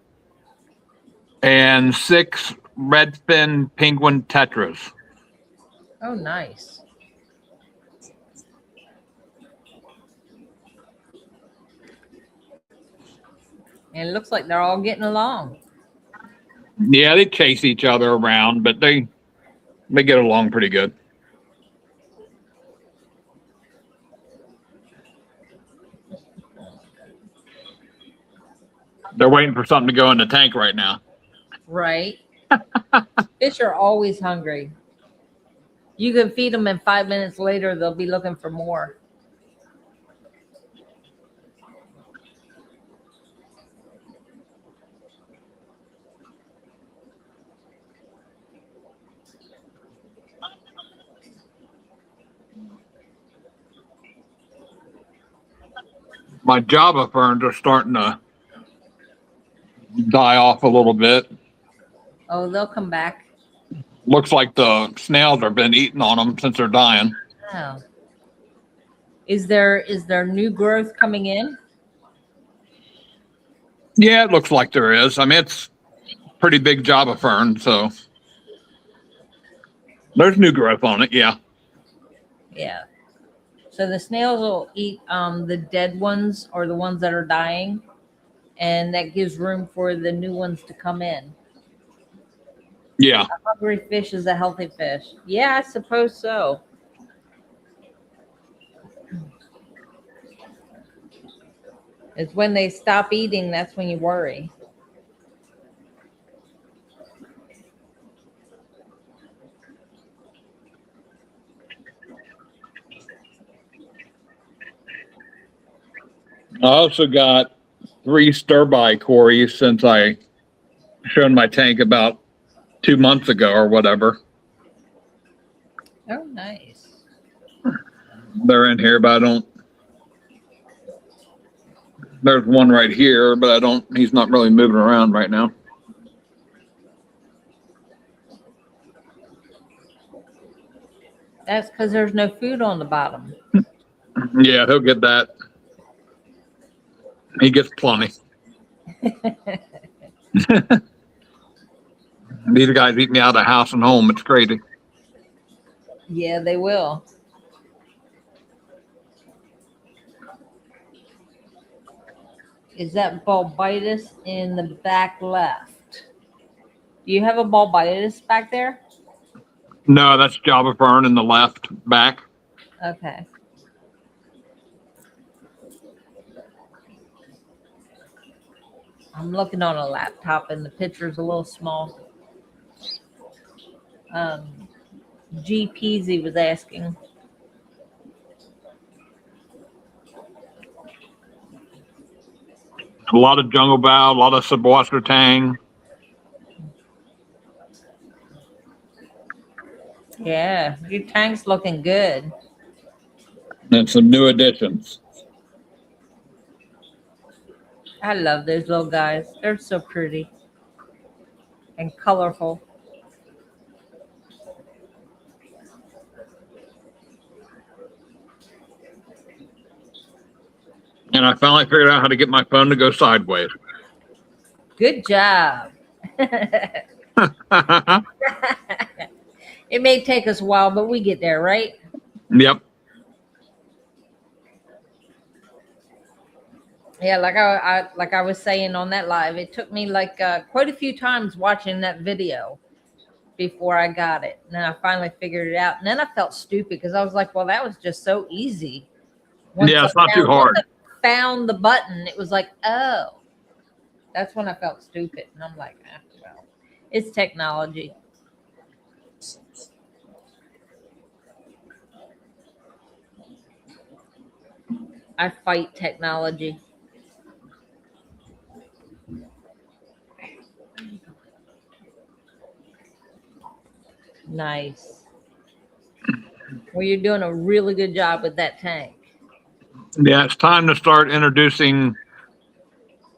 and 6 redfin penguin tetras. Oh, nice. And it looks like they're all getting along. Yeah, they chase each other around, but they get along pretty good. They're waiting for something to go in the tank right now. Right. Fish are always hungry. You can feed them, and 5 minutes later, they'll be looking for more. My Java ferns are starting to die off a little bit. Oh, they'll come back. Looks like the snails have been eating on them since they're dying. Oh. Is there new growth coming in? Yeah, it looks like there is. I mean, it's pretty big Java fern, so there's new growth on it. Yeah. Yeah. So the snails will eat the dead ones or the ones that are dying, and that gives room for the new ones to come in. Yeah. A hungry fish is a healthy fish. Yeah, I suppose so. It's when they stop eating, that's when you worry. I also got 3 stir-by cories since I showed my tank about 2 months ago or whatever. Oh, nice. They're in here, but I don't. There's one right here, but I don't. He's not really moving around right now. That's because there's no food on the bottom. Yeah, he'll get that. He gets plenty. These guys eat me out of house and home. It's crazy. Yeah, they will. Is that bulbitis in the back left? Do you have a bulbitis back there? No, that's Java Fern in the left back. Okay. I'm looking on a laptop and the picture's a little small. G Peasy was asking. A lot of jungle bow, a lot of subwater tang. Yeah, your tank's looking good. And some new additions. I love those little guys. They're so pretty and colorful. And I finally figured out how to get my phone to go sideways. Good job. It may take us a while, but we get there, right? Yep. Yeah, like I was saying on that live, it took me like quite a few times watching that video before I got it. And then I finally figured it out. And then I felt stupid because I was like, well, that was just so easy. Yeah, it's not too hard. Once I found the button, it was like, oh, that's when I felt stupid. And I'm like, well, it's technology. I fight technology. Nice. Well, you're doing a really good job with that tank. Yeah, it's time to start introducing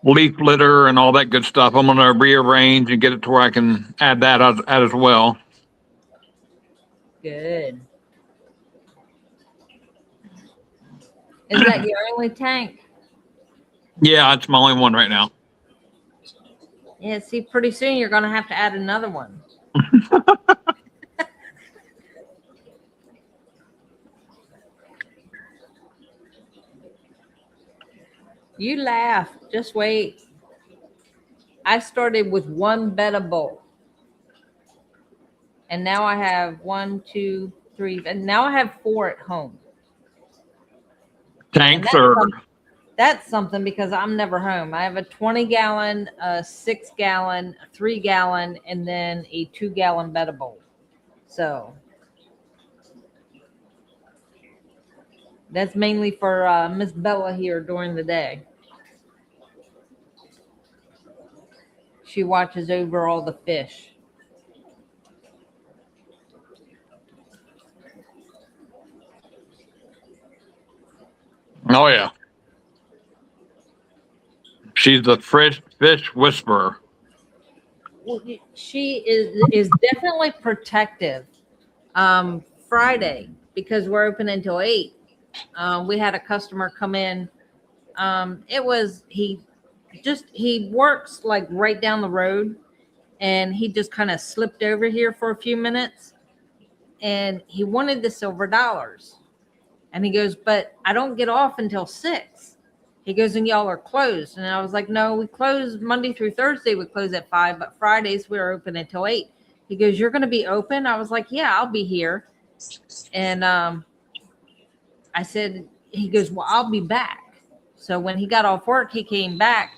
leaf litter and all that good stuff. I'm going to rearrange and get it to where I can add that as well. Good. Is that your only tank? Yeah, it's my only one right now. Yeah, see, pretty soon you're going to have to add another one. You laugh. Just wait. I started with one betta bowl. And now I have 1, 2, 3. And now I have 4 at home. Tanks are... That's something because I'm never home. I have a 20-gallon, a 6-gallon, a 3-gallon, and then a 2-gallon betta bowl. So that's mainly for Miss Bella here during the day. She watches over all the fish. Oh, yeah. She's the fish whisperer. She is definitely protective. Friday, because we're open until 8. We had a customer come in. He works like right down the road, and he just kind of slipped over here for a few minutes, and he wanted the silver dollars. And he goes, but I don't get off until 6. He goes, and y'all are closed. And I was like, no, we close Monday through Thursday. We close at 5, but Fridays we're open until 8. He goes, you're going to be open? I was like, yeah, I'll be here. And I said, he goes, well, I'll be back. So when he got off work, he came back.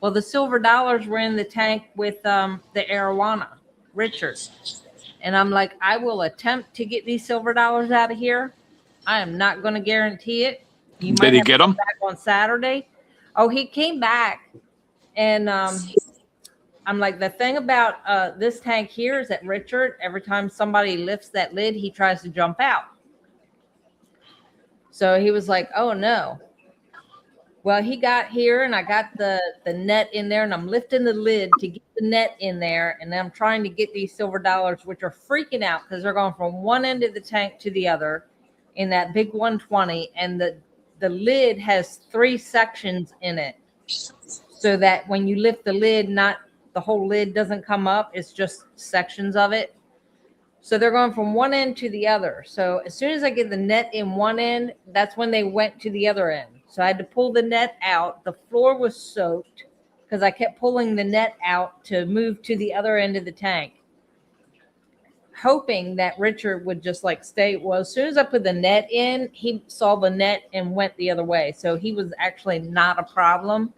Well, the silver dollars were in the tank with the arowana, Richard. And I'm like, I will attempt to get these silver dollars out of here. I am not going to guarantee it. You Did he get them? Back on Saturday. Oh, he came back. And I'm like, the thing about this tank here is that Richard, every time somebody lifts that lid, he tries to jump out. So he was like, oh, no. Well, he got here, and I got the net in there, and I'm lifting the lid to get the net in there, and I'm trying to get these silver dollars, which are freaking out because they're going from one end of the tank to the other in that big 120, and the lid has 3 sections in it. so that when you lift the lid, not the whole lid doesn't come up. It's just sections of it. So they're going from one end to the other. So as soon as I get the net in one end, that's when they went to the other end. So I had to pull the net out. The floor was soaked because I kept pulling the net out to move to the other end of the tank, hoping that Richard would just like stay. Well, as soon as I put the net in, he saw the net and went the other way. So he was actually not a problem.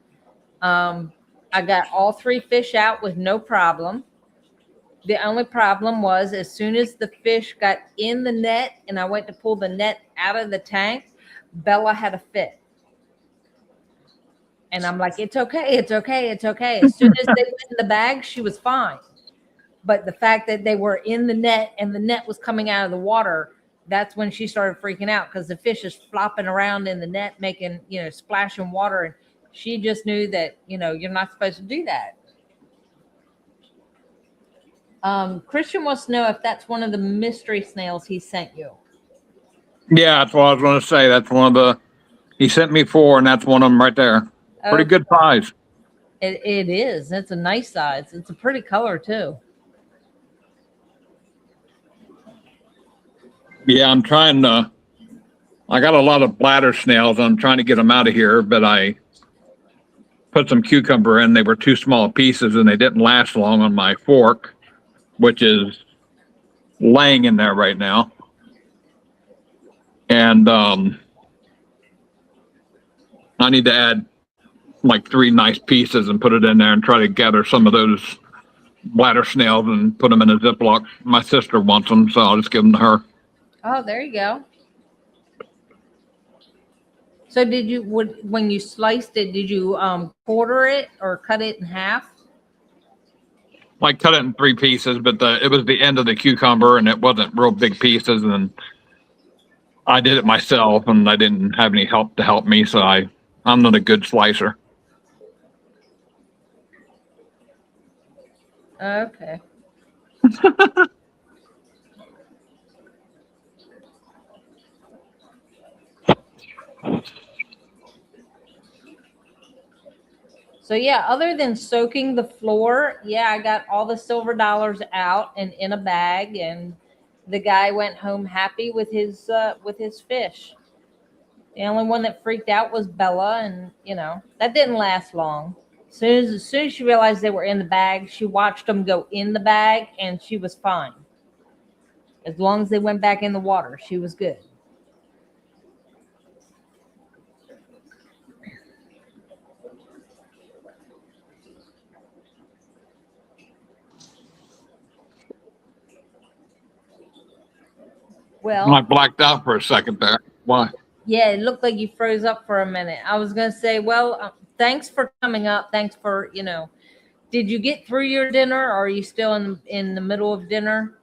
I got all 3 fish out with no problem. The only problem was as soon as the fish got in the net and I went to pull the net out of the tank, Bella had a fit. And I'm like, it's okay, it's okay, it's okay. As soon as they went in the bag, she was fine. But the fact that they were in the net and the net was coming out of the water, that's when she started freaking out because the fish is flopping around in the net, making, splashing water. And she just knew that, you're not supposed to do that. Christian wants to know if that's one of the mystery snails he sent you. Yeah, that's what I was going to say. That's one of the, he sent me 4 and that's one of them right there. Pretty good size. It is. It's a nice size. It's a pretty color too. Yeah, I'm trying to, I got a lot of bladder snails. I'm trying to get them out of here, but I put some cucumber in. They were too small pieces and they didn't last long on my fork, which is laying in there right now. And I need to add like 3 nice pieces and put it in there and try to gather some of those bladder snails and put them in a Ziploc. My sister wants them, so I'll just give them to her. Oh, there you go. So did you, when you sliced it, did you quarter it or cut it in half? Like cut it in 3 pieces, but it was the end of the cucumber and it wasn't real big pieces. And I did it myself and I didn't have any help to help me. So I'm not a good slicer. Okay. So yeah, other than soaking the floor, yeah, I got all the silver dollars out and in a bag, and the guy went home happy with his fish. The only one that freaked out was Bella, and that didn't last long. As soon as she realized they were in the bag, she watched them go in the bag, and she was fine. As long as they went back in the water, she was good. Well, I blacked out for a second there. Why? yeah, it looked like you froze up for a minute. I was going to say, well, thanks for coming up. Thanks for, did you get through your dinner or are you still in the middle of dinner?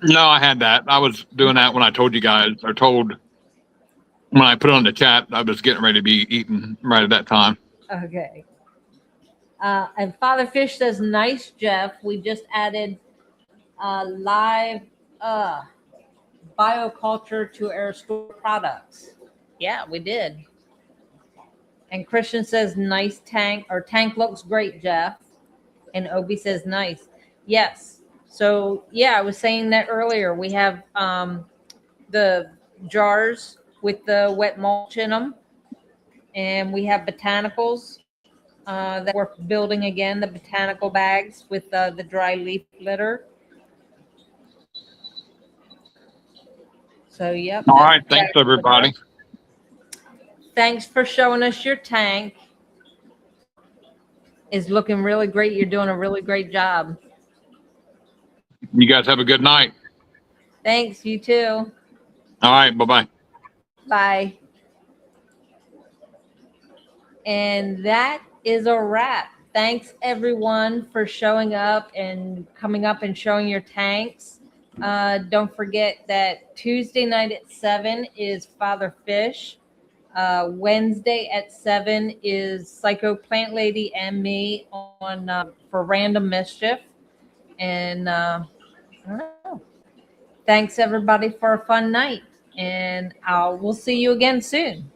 No, I had that. I was doing that when I told you guys, or when I put it on the chat, I was getting ready to be eating right at that time. Okay. And Father Fish says, nice, Jeff. We just added live bioculture to our store products. Yeah, we did. And Christian says, nice tank. Our tank looks great, Jeff. And Obi says, nice. Yes. So, yeah, I was saying that earlier. We have the jars with the wet mulch in them. And we have botanicals that we're building again, the botanical bags with the dry leaf litter. So, yep. All right. Thanks, everybody. Thanks for showing us your tank. It's looking really great. You're doing a really great job. You guys have a good night. Thanks. You too. All right. Bye-bye. Bye. And that is a wrap. Thanks, everyone, for showing up and coming up and showing your tanks. Don't forget that Tuesday night at 7 is Father Fish. Wednesday at 7 is Psycho Plant Lady and me on for Random Mischief. And I don't know. Thanks, everybody, for a fun night. And we'll see you again soon.